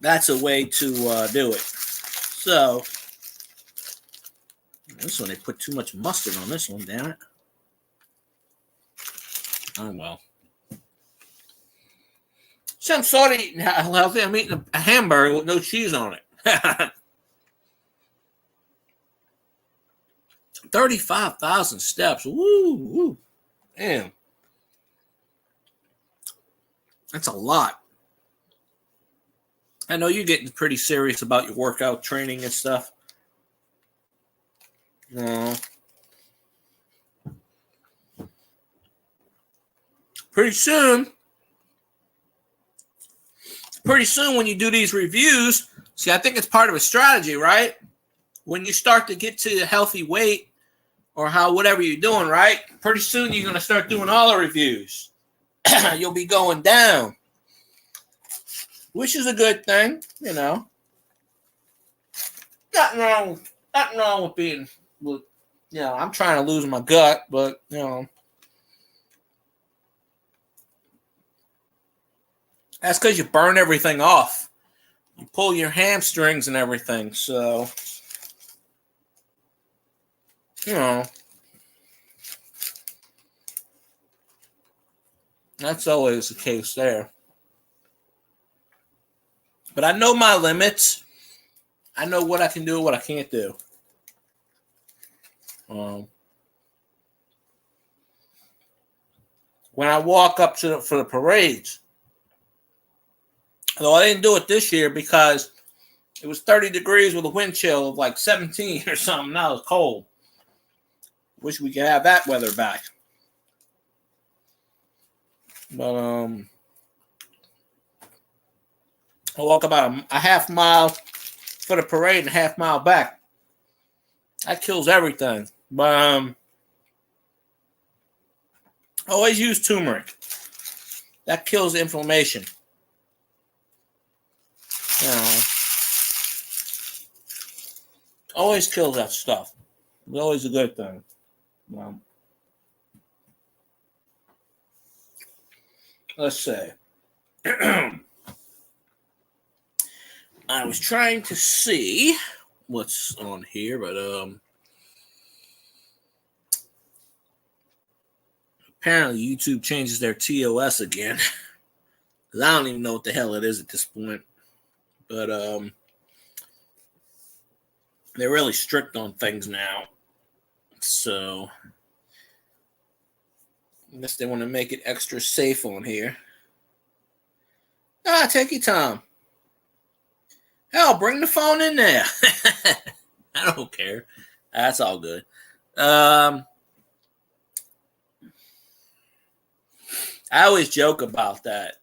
that's a way to do it. So, this one, they put too much mustard on this one, damn it. Oh, well. So I'm sort of eating healthy. I'm eating a hamburger with no cheese on it. 35,000 steps. Woo, woo. Damn. That's a lot. I know you're getting pretty serious about your workout training and stuff. No. Pretty soon, when you do these reviews, see, I think it's part of a strategy, right? When you start to get to a healthy weight or whatever you're doing, right? Pretty soon you're going to start doing all the reviews. You'll be going down, which is a good thing, you know. Nothing wrong with being, you know, I'm trying to lose my gut, but, you know. That's because you burn everything off. You pull your hamstrings and everything. So, you know, that's always the case there. But I know my limits. I know what I can do and what I can't do. When I walk up for the parades, although I didn't do it this year because it was 30 degrees with a wind chill of like 17 or something. Now it's cold. Wish we could have that weather back. But I walk about a half mile for the parade and a half mile back. That kills everything. But always use turmeric. That kills inflammation. Always kills that stuff. It's always a good thing. Let's say. I was trying to see what's on here, but apparently YouTube changes their TOS again. Because I don't even know what the hell it is at this point. But they're really strict on things now. So I guess they want to make it extra safe on here. Take your time. Hell, bring the phone in there. I don't care. That's all good. I always joke about that.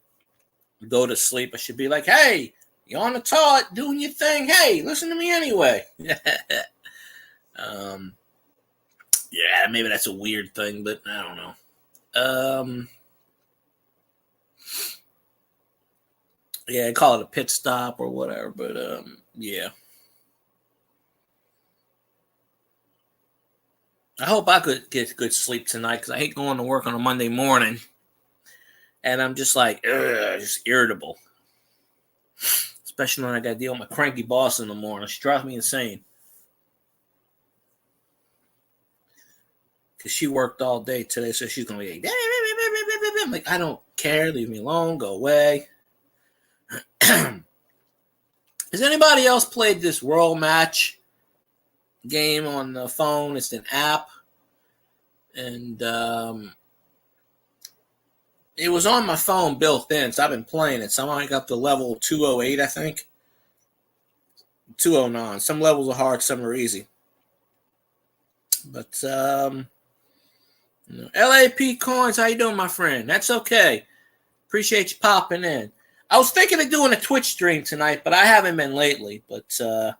Go to sleep. I should be like, hey, you're on the toilet doing your thing. Hey, listen to me anyway. Yeah, maybe that's a weird thing, but I don't know. Yeah, call it a pit stop or whatever, but yeah. I hope I could get good sleep tonight because I hate going to work on a Monday morning, and I'm just like, just irritable. Especially when I got to deal with my cranky boss in the morning. She drives me insane. Because she worked all day today, so she's going to be like, I'm like, I don't care. Leave me alone. Go away. Has anybody else played this World Match game on the phone? It's an app. And it was on my phone built in, so I've been playing it. So I'm like up to level 208, I think. 209. Some levels are hard, some are easy. But LAP Coins, how you doing, my friend? That's okay. Appreciate you popping in. I was thinking of doing a Twitch stream tonight, but I haven't been lately. But I'm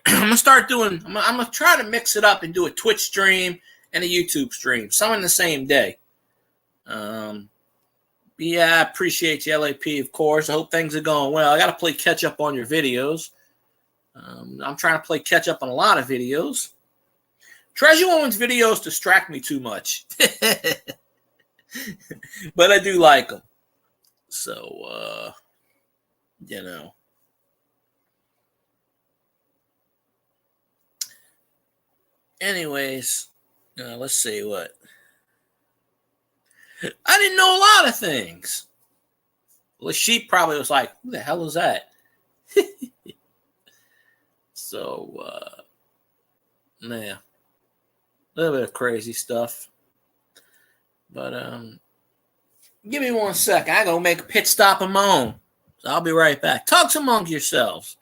gonna start doing. I'm gonna try to mix it up and do a Twitch stream and a YouTube stream, some in the same day. Yeah, I appreciate you, LAP, of course. I hope things are going well. I got to play catch up on your videos. I'm trying to play catch up on a lot of videos. Treasure Woman's videos distract me too much. But I do like them. So, you know. Anyways, let's see what. I didn't know a lot of things. Well, she probably was like, who the hell is that? So, yeah. A little bit of crazy stuff. But, give me 1 second. I gotta make a pit stop of my own. So I'll be right back. Talk among yourselves.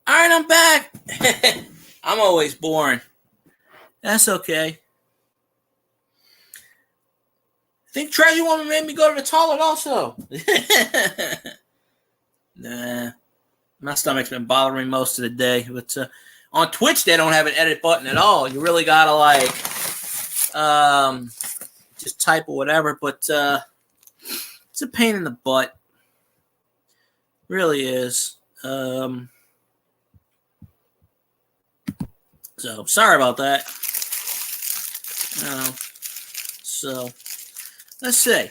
All right, I'm back. I'm always boring. That's okay. I think Treasure Woman made me go to the toilet also. Nah, my stomach's been bothering me most of the day. But on Twitch, they don't have an edit button at all. You really gotta like just type or whatever. But it's a pain in the butt. Really is. So sorry about that. So let's see.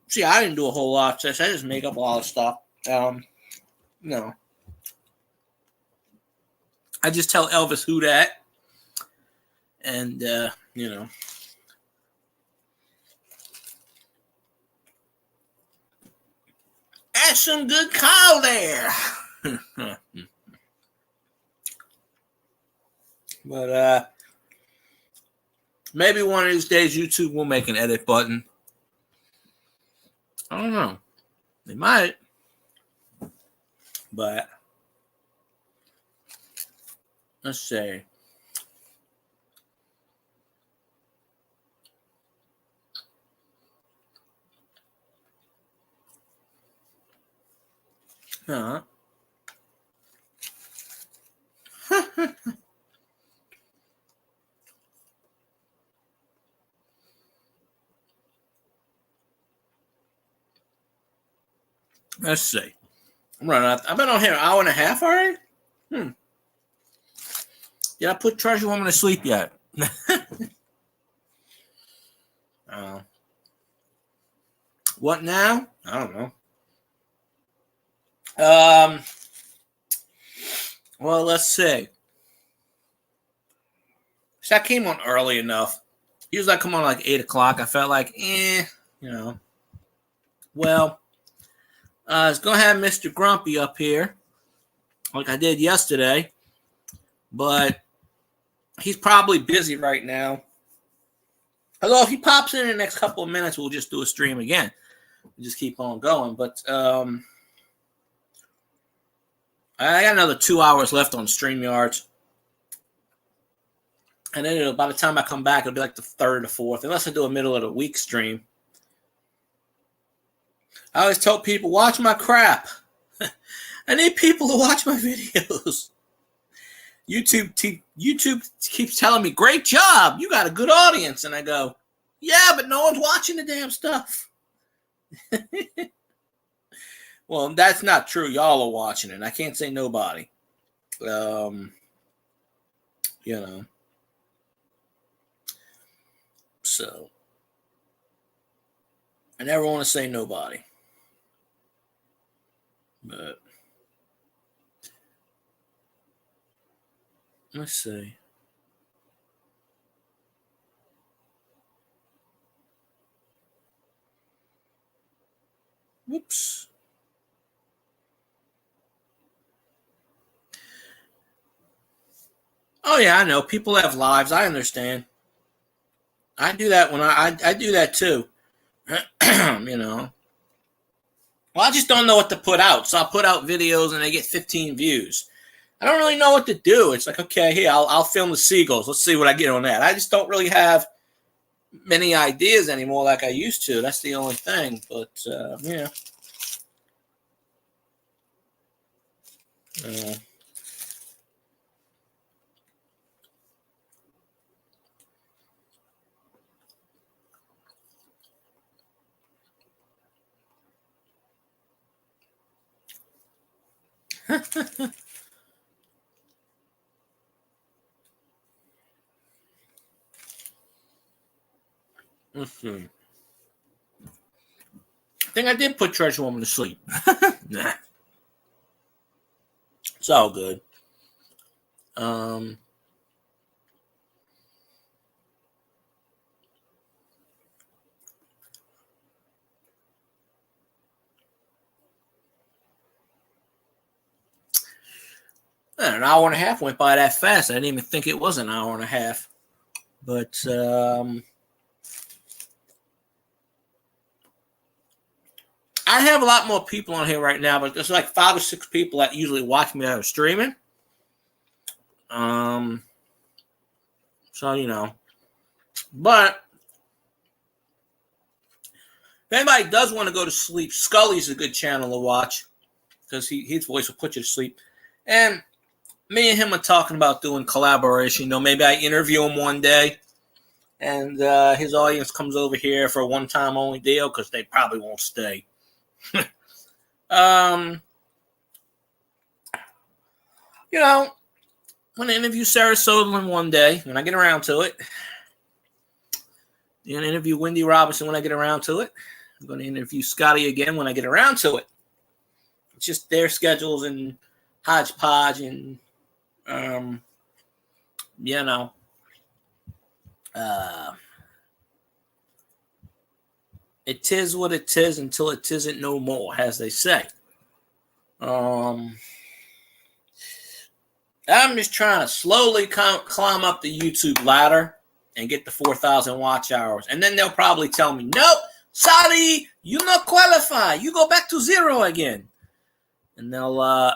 See, I didn't do a whole lot of this. I just make up a lot of stuff. No. I just tell Elvis who that. And, That's some good call there. But, maybe one of these days YouTube will make an edit button. I don't know. They might. But let's see. Huh. Let's see. I'm running out. I've been on here an hour and a half already. Did I put Treasure Woman to sleep yet? What now? I don't know. Well, let's see. So I came on early enough. Usually I come on like 8 o'clock. I felt like, Well, I was going to have Mr. Grumpy up here like I did yesterday. But he's probably busy right now. Although if he pops in the next couple of minutes, we'll just do a stream again. We'll just keep on going. But I got another 2 hours left on StreamYard. And then by the time I come back, it'll be like the third or fourth, unless I do a middle of the week stream. I always tell people, watch my crap. I need people to watch my videos. YouTube keeps telling me, great job. You got a good audience. And I go, yeah, but no one's watching the damn stuff. Well, that's not true. Y'all are watching it. I can't say nobody. So, I never want to say nobody. But, let's see. Whoops. Oh, yeah, I know. People have lives. I understand. I do that when I do that too. Well, I just don't know what to put out. So I'll put out videos and they get 15 views. I don't really know what to do. It's like, okay, here, I'll film the seagulls. Let's see what I get on that. I just don't really have many ideas anymore like I used to. That's the only thing. But, yeah. Let's see. I think I did put Treasure Woman to sleep. Nah. It's all good. An hour and a half went by that fast. I didn't even think it was an hour and a half. But I have a lot more people on here right now, but there's like 5 or 6 people that usually watch me that are streaming. So, you know. But if anybody does want to go to sleep, Scully's a good channel to watch because his voice will put you to sleep. And me and him are talking about doing collaboration. You know, maybe I interview him one day and his audience comes over here for a one-time only deal because they probably won't stay. You know, I'm going to interview Sarah Sutherland one day when I get around to it. I'm going to interview Wendy Robinson when I get around to it. I'm going to interview Scotty again when I get around to it. It's just their schedules and hodgepodge and, you know, it is what it is until it isn't no more, as they say. I'm just trying to slowly climb up the YouTube ladder and get the 4,000 watch hours. And then they'll probably tell me, nope, sorry, you not qualify. You go back to 0 again. And they'll, well.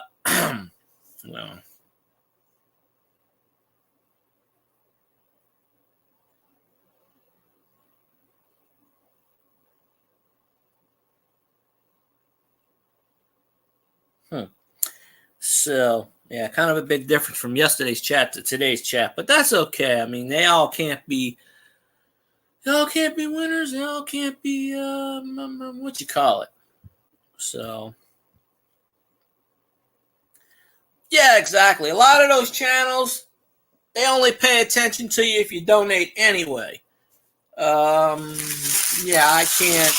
So, yeah, kind of a big difference from yesterday's chat to today's chat. But that's okay. I mean, they all can't be winners. They all can't be, what you call it. So, yeah, exactly. A lot of those channels, they only pay attention to you if you donate anyway. Yeah, I can't.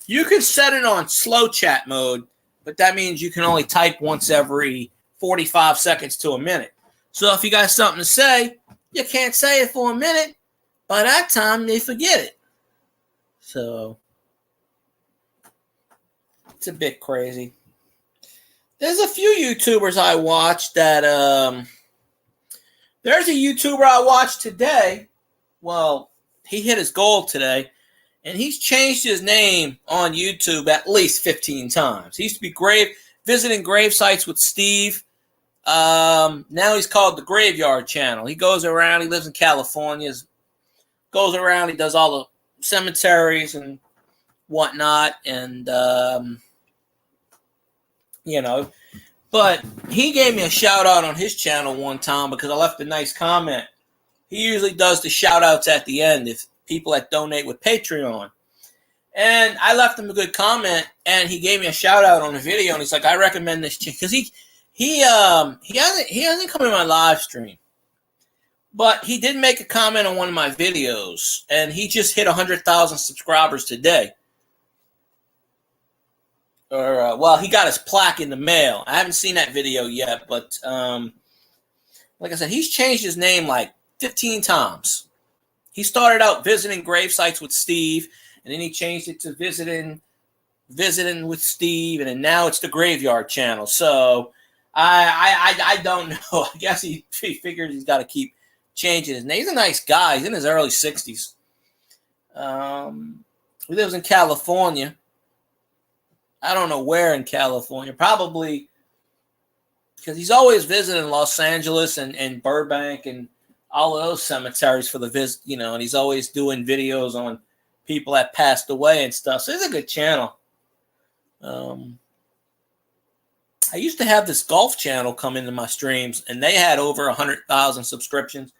You can set it on slow chat mode, but that means you can only type once every 45 seconds to a minute. So if you got something to say, you can't say it for a minute. By that time, they forget it. So it's a bit crazy. There's a few YouTubers I watched that, there's a YouTuber I watched today. Well, he hit his goal today, and he's changed his name on YouTube at least 15 times. He used to be visiting grave sites with Steve. Now he's called the Graveyard Channel. He goes around. He lives in California. Goes around. He does all the cemeteries and whatnot, and you know. But he gave me a shout out on his channel one time because I left a nice comment. He usually does the shout outs at the end if people that donate with Patreon. And I left him a good comment, and he gave me a shout out on the video, and he's like, I recommend this because he hasn't come in my live stream. But he did make a comment on one of my videos, and he just hit 100,000 subscribers today. Or, well, he got his plaque in the mail. I haven't seen that video yet, but like I said, he's changed his name like 15 times. He started out visiting grave sites with Steve, and then he changed it to visiting with Steve, and then now it's the Graveyard Channel. So I don't know. I guess he figures he's got to keep changing his name. He's a nice guy. He's in his early 60s. He lives in California. I don't know where in California. Probably because he's always visiting Los Angeles and Burbank and all of those cemeteries for the visit, you know, and he's always doing videos on people that passed away and stuff. So it's a good channel. I used to have this golf channel come into my streams, and they had over 100,000 subscriptions,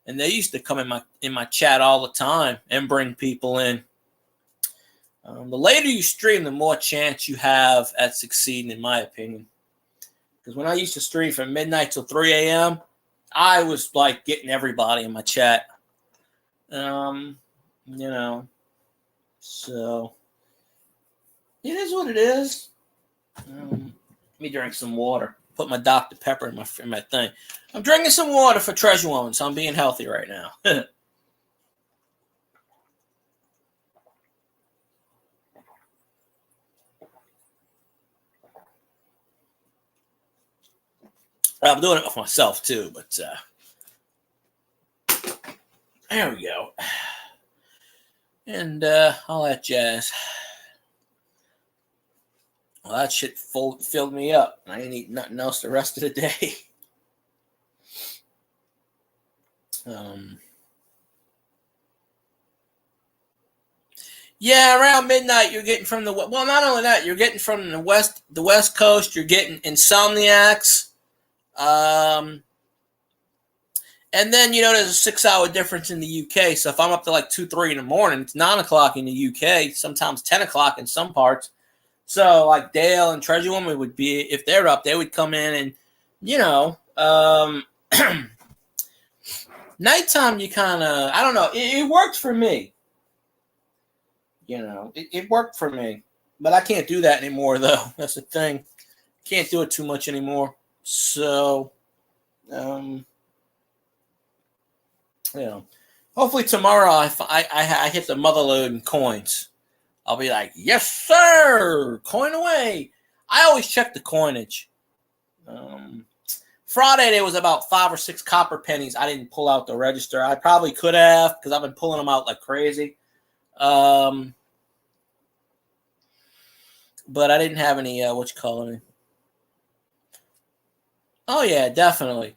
and they used to come in my chat all the time and bring people in. The later you stream, the more chance you have at succeeding, in my opinion. Because when I used to stream from midnight till 3 a.m., I was like getting everybody in my chat. You know, so it is what it is. Let me drink some water. Put my Dr. Pepper in my thing. I'm drinking some water for Treasure Woman, so I'm being healthy right now. I'm doing it with myself too, but there we go. And all that jazz. Well, that shit filled me up. I didn't eat nothing else the rest of the day. Yeah, around midnight you're getting from the well. Not only that, you're getting from the West Coast. You're getting Insomniacs, and then there's a 6-hour difference in the UK. So if I'm up to like 2-3 in the morning, it's 9 o'clock in the UK. Sometimes 10 o'clock in some parts. So like Dale and Treasure Woman would be, if they're up, they would come in and nighttime. You kind of, I don't know. It worked for me. It worked for me, but I can't do that anymore, though. That's the thing. Can't do it too much anymore. So, hopefully tomorrow I hit the mother load in coins. I'll be like, yes, sir, coin away. I always check the coinage. Friday there was about 5 or 6 copper pennies. I didn't pull out the register. I probably could have because I've been pulling them out like crazy. But I didn't have any, Oh, yeah, definitely.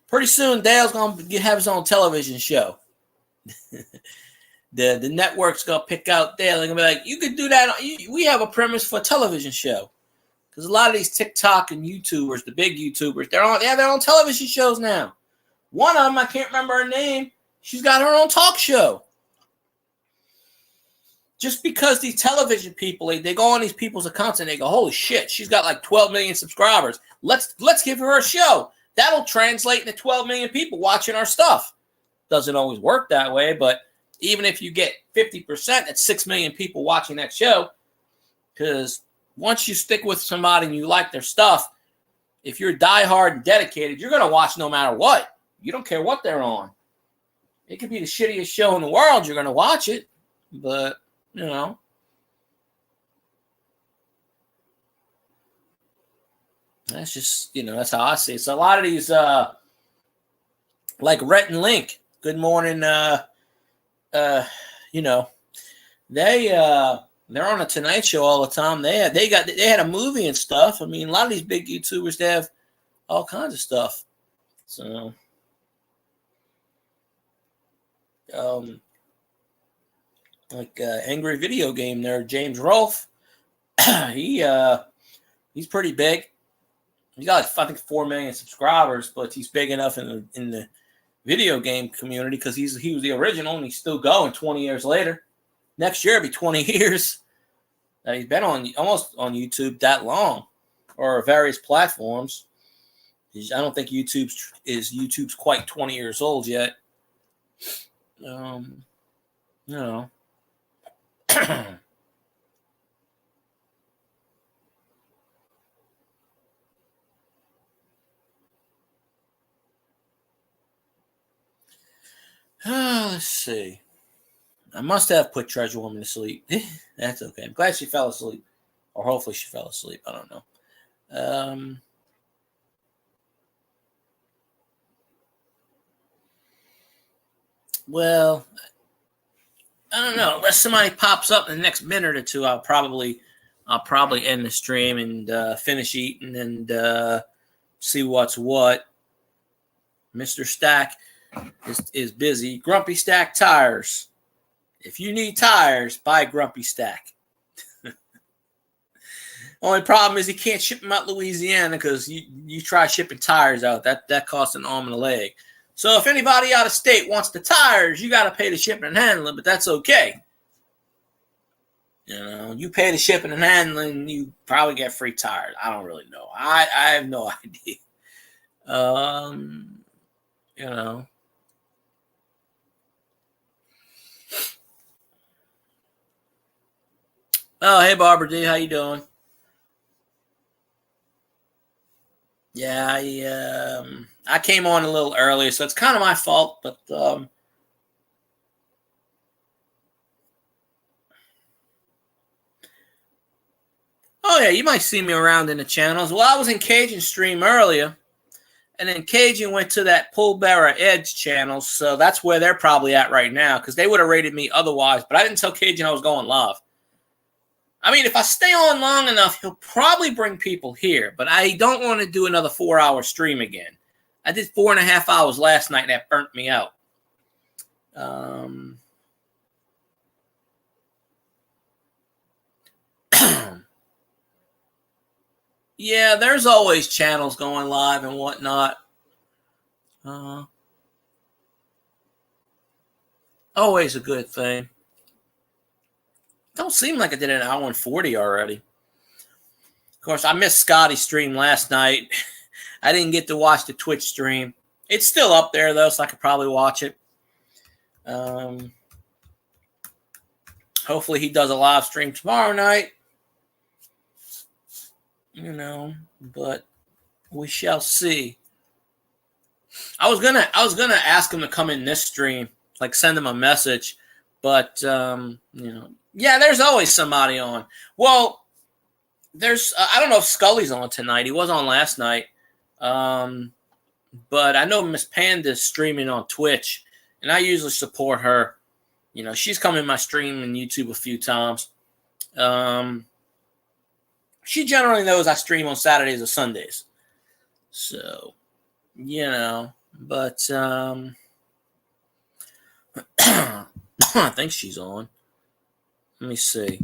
Pretty soon Dale's going to have his own television show. The network's going to pick out Dale. They're going to be like, you could do that. We have a premise for a television show. Because a lot of these TikTok and YouTubers, the big YouTubers, they have their own television shows now. One of them, I can't remember her name. She's got her own talk show. Just because these television people, they go on these people's accounts and they go, holy shit, she's got like 12 million subscribers. Let's give her a show. That'll translate into 12 million people watching our stuff. Doesn't always work that way, but even if you get 50%, that's 6 million people watching that show. Because once you stick with somebody and you like their stuff, if you're diehard and dedicated, you're going to watch no matter what. You don't care what they're on. It could be the shittiest show in the world. You're going to watch it. But, that's just, that's how I see it. So a lot of these, like Rhett and Link, Good Morning, they're on a Tonight Show all the time. They had a movie and stuff. I mean, a lot of these big YouTubers, they have all kinds of stuff. So, like Angry Video Game there, James Rolfe, he's pretty big. He's got like, I think 4 million subscribers, but he's big enough in the video game community because he was the original and he's still going 20 years later. Next year it'll be 20 years. He's been almost on YouTube that long, or various platforms. I don't think YouTube's quite 20 years old yet. Let's see. I must have put Treasure Woman to sleep. That's okay. I'm glad she fell asleep. Or hopefully she fell asleep. I don't know. Well, I don't know. Unless somebody pops up in the next minute or two, I'll probably end the stream and finish eating and see what's what. Mr. Stack is busy. Grumpy Stack Tires. If you need tires, buy Grumpy Stack. Only problem is he can't ship them out Louisiana because you try shipping tires out. That costs an arm and a leg. So if anybody out of state wants the tires, you got to pay the shipping and handling, but that's okay. You pay the shipping and handling, you probably get free tires. I don't really know. I have no idea. Oh, hey, Barbara D, how you doing? Yeah, I came on a little early, so it's kind of my fault, but oh yeah, you might see me around in the channels. Well, I was in Cajun stream earlier, and then Cajun went to that Pull Bearer Edge channel, so that's where they're probably at right now, because they would have rated me otherwise, but I didn't tell Cajun I was going live. I mean, if I stay on long enough, he'll probably bring people here, but I don't want to do another 4-hour stream again. I did 4.5 hours last night, and that burnt me out. Yeah, there's always channels going live and whatnot. Always a good thing. Don't seem like I did an hour and 40 already. Of course, I missed Scotty's stream last night. I didn't get to watch the Twitch stream. It's still up there, though, so I could probably watch it. Hopefully he does a live stream tomorrow night. But we shall see. I was gonna ask him to come in this stream, like send him a message, but yeah, there's always somebody on. Well, there's I don't know if Scully's on tonight. He was on last night, but I know Miss Panda's streaming on Twitch, and I usually support her. She's come in my stream and YouTube a few times. She generally knows I stream on Saturdays or Sundays. So, but I think she's on. Let me see.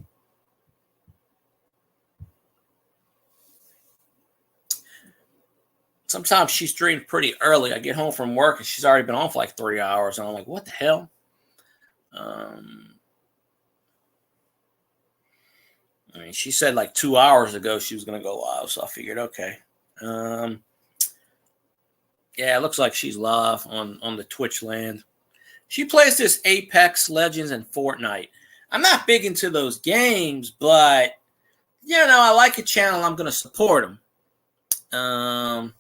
Sometimes she streams pretty early. I get home from work and she's already been on for like 3 hours. And I'm like, what the hell? I mean, she said like 2 hours ago she was going to go live, so I figured, okay. Yeah, it looks like she's live on the Twitch land. She plays this Apex Legends and Fortnite. I'm not big into those games, but, I like a channel. I'm going to support them. Oh,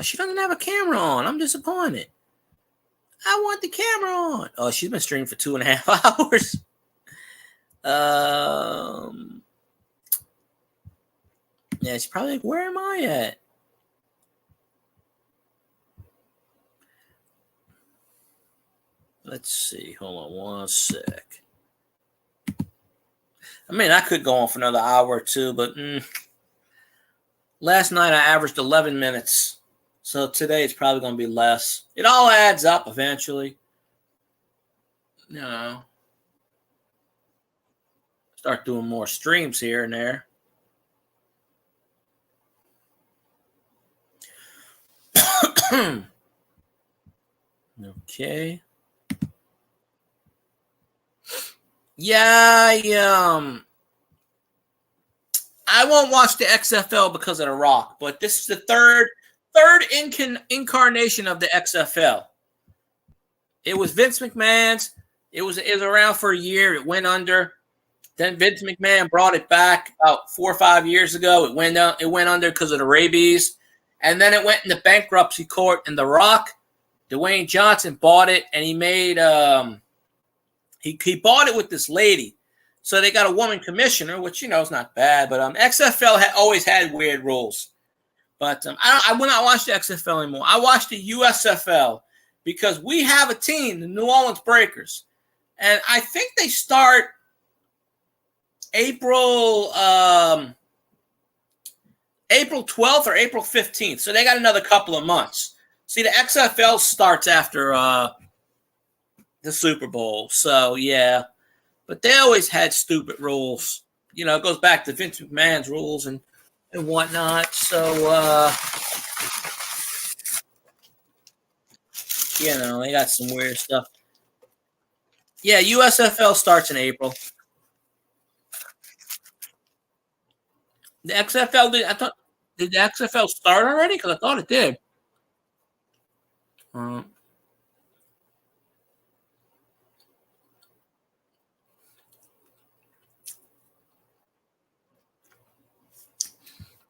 she doesn't have a camera on. I'm disappointed. I want the camera on. Oh, she's been streaming for 2.5 hours. Yeah, she's probably like, where am I at? Let's see. Hold on one sec. I mean, I could go on for another hour or two, but last night I averaged 11 minutes. So today it's probably going to be less. It all adds up eventually. Start doing more streams here and there. Okay. Yeah, I won't watch the XFL because of The Rock, but this is the third incarnation of the XFL. It was Vince McMahon's. It was around for a year. It went under. Then Vince McMahon brought it back about 4 or 5 years ago. It went under because of the rabies, and then it went into bankruptcy court. And The Rock, Dwayne Johnson, bought it, and he made he bought it with this lady. So they got a woman commissioner, which is not bad. But XFL always had weird rules. But I will not watch the XFL anymore. I watch the USFL because we have a team, the New Orleans Breakers, and I think they start April 12th or April 15th. So they got another couple of months. See, the XFL starts after the Super Bowl. So, yeah. But they always had stupid rules. It goes back to Vince McMahon's rules and whatnot. So, they got some weird stuff. Yeah, USFL starts in April. The XFL did the XFL start already? Because I thought it did.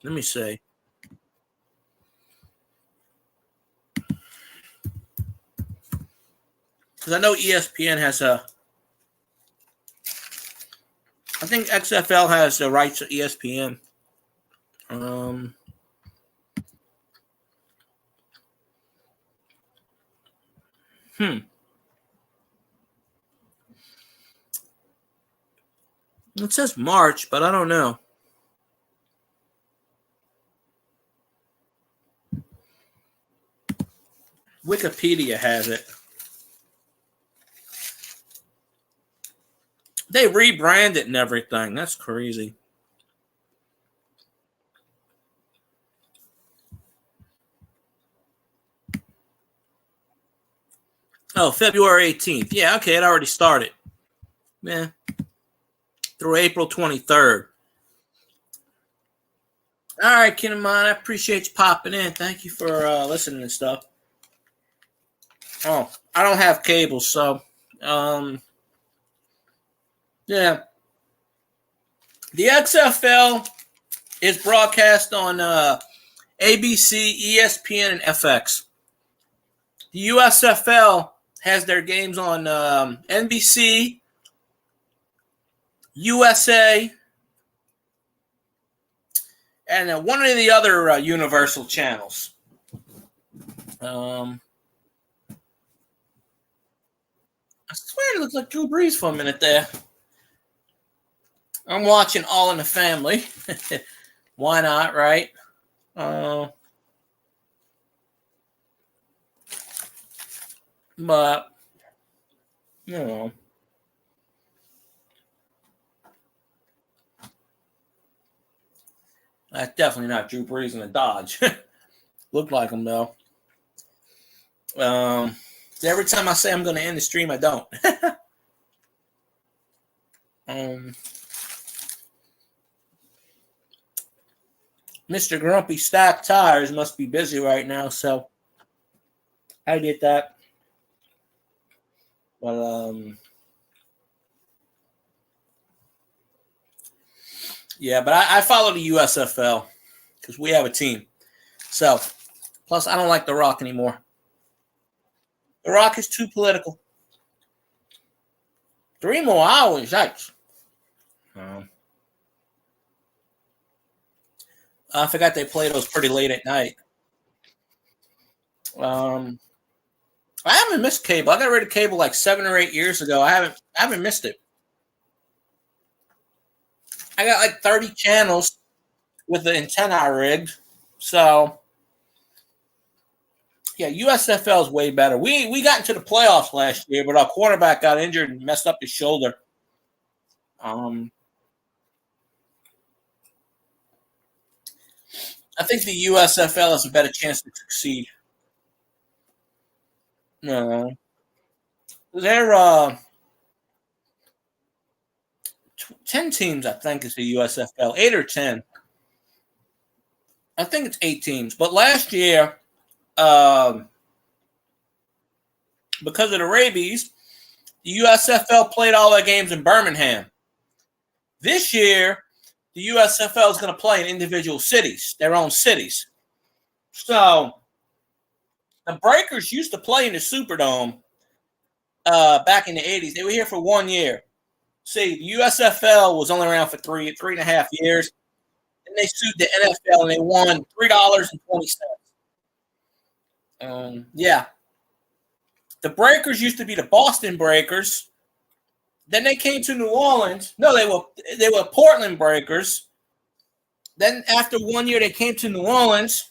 Let me see. Because I know ESPN has I think XFL has the rights to ESPN. It says March, but I don't know. Wikipedia has it. They rebranded and everything. That's crazy. Oh, February 18th. Yeah, okay, it already started. Yeah. Through April 23rd. All right, Kinemon, I appreciate you popping in. Thank you for listening and stuff. Oh, I don't have cable, so yeah. The XFL is broadcast on ABC, ESPN, and FX. The USFL has their games on NBC, USA, and one of the other Universal channels. I swear it looks like Drew Brees for a minute there. I'm watching All in the Family. Why not, right? But, you know. That's definitely not Drew Brees in a Dodge. Looked like him, though. Every time I say I'm going to end the stream, I don't. Mr. Grumpy Stack Tires must be busy right now, so I get that. But, yeah, but I follow the USFL because we have a team. So, plus, I don't like The Rock anymore. The Rock is too political. 3 more hours, yikes. I forgot they play those pretty late at night. I haven't missed cable. I got rid of cable like 7 or 8 years ago. I haven't missed it. I got like 30 channels with the antenna rigged. So yeah, USFL is way better. We got into the playoffs last year, but our quarterback got injured and messed up his shoulder. I think the USFL has a better chance to succeed. No. They're 10 teams, I think, is the USFL. 8 or 10. I think it's 8 teams. But last year, because of the rabies, the USFL played all their games in Birmingham. This year, the USFL is going to play in individual cities, their own cities. So the Breakers used to play in the Superdome back in the 80s. They were here for 1 year. See, the USFL was only around for three and a half years. And they sued the NFL and they won $3.20. Yeah. The Breakers used to be the Boston Breakers. Then they came to New Orleans. No, they were Portland Breakers. Then after 1 year, they came to New Orleans.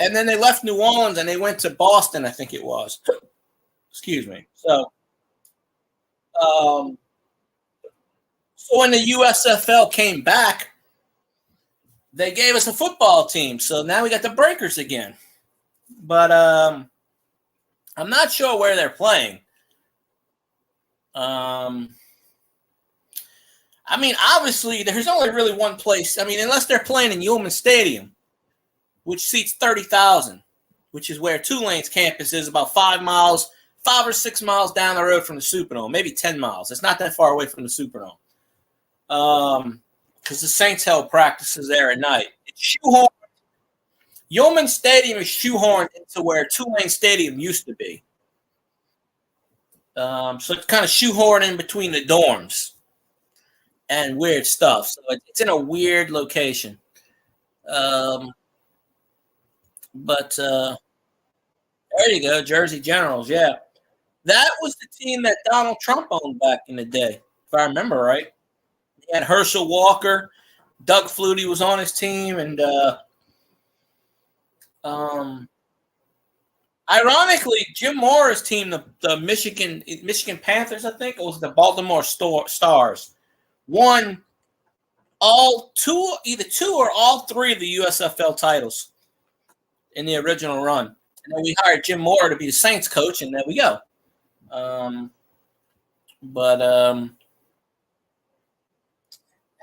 And then they left New Orleans and they went to Boston, I think it was. Excuse me. So when the USFL came back, they gave us a football team. So now we got the Breakers again. But I'm not sure where they're playing. I mean, obviously, there's only really one place. I mean, unless they're playing in Yulman Stadium, which seats 30,000, which is where Tulane's campus is, about 5 or 6 miles down the road from the Superdome, maybe 10 miles. It's not that far away from the Superdome. Because the Saints held practices there at night. It's shoehorned. Yulman Stadium is shoehorned into where Tulane Stadium used to be. So it's kind of shoehorned in between the dorms and weird stuff. So it's in a weird location. But there you go, Jersey Generals. Yeah, that was the team that Donald Trump owned back in the day, if I remember right. He had Herschel Walker. Doug Flutie was on his team, and ironically, Jim Mora's team, the Michigan Panthers, I think, it was the Baltimore Stars, won either two or all three of the USFL titles in the original run. And then we hired Jim Mora to be the Saints coach, and there we go.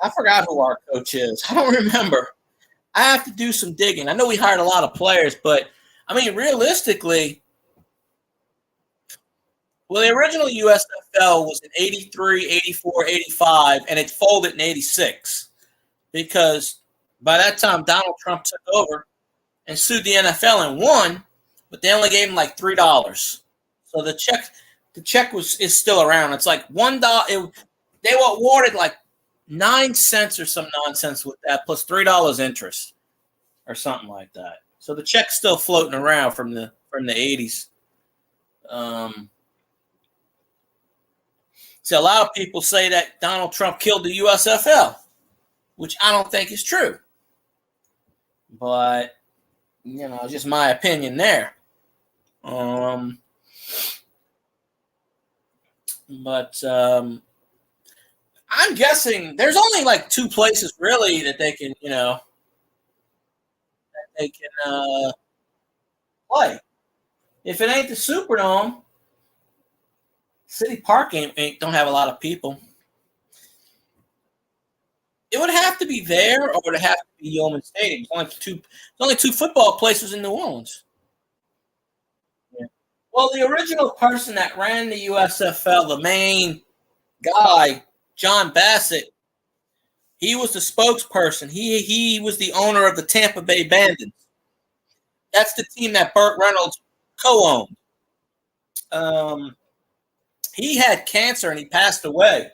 I forgot who our coach is. I don't remember. I have to do some digging. I know we hired a lot of players, but I mean, realistically, well, the original USFL was in 83, 84, 85, and it folded in 86 because by that time Donald Trump took over and sued the NFL and won, but they only gave him like $3. So the check is still around. It's like $1. They were awarded like 9 cents or some nonsense with that, plus $3 interest or something like that. So the check's still floating around from the 80s. So a lot of people say that Donald Trump killed the USFL, which I don't think is true. But just my opinion there. I'm guessing there's only like two places really that they can, play. If it ain't the Superdome, City Park don't have a lot of people. It would have to be there, or would it have to be Yeoman Stadium? There's only two football places in New Orleans. Yeah. Well, the original person that ran the USFL, the main guy, John Bassett, he was the spokesperson. He was the owner of the Tampa Bay Bandits. That's the team that Burt Reynolds co-owned. He had cancer and he passed away.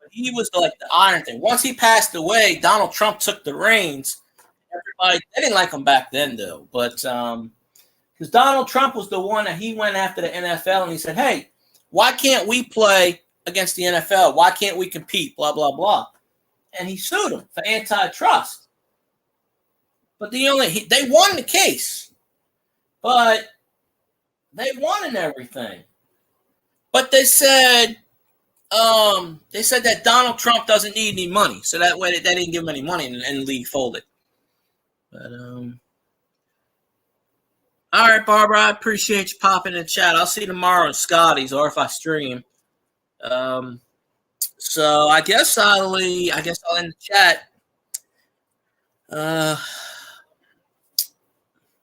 But he was like the iron thing. Once he passed away, Donald Trump took the reins. Everybody, they didn't like him back then, though. But because Donald Trump was the one that he went after the NFL and he said, hey, why can't we play against the NFL? Why can't we compete? Blah, blah, blah. And he sued him for antitrust. But they won the case. But they won and everything. But they said that Donald Trump doesn't need any money. So that way they didn't give him any money and the league folded. But all right, Barbara, I appreciate you popping in the chat. I'll see you tomorrow in Scotty's or if I stream. So I guess I'll end the chat.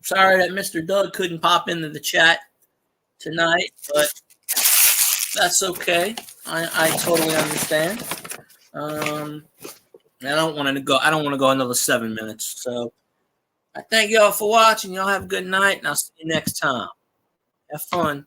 Sorry that Mr. Doug couldn't pop into the chat tonight, but that's okay. I totally understand. I don't want to go another 7 minutes. So I thank y'all for watching. Y'all have a good night, and I'll see you next time. Have fun.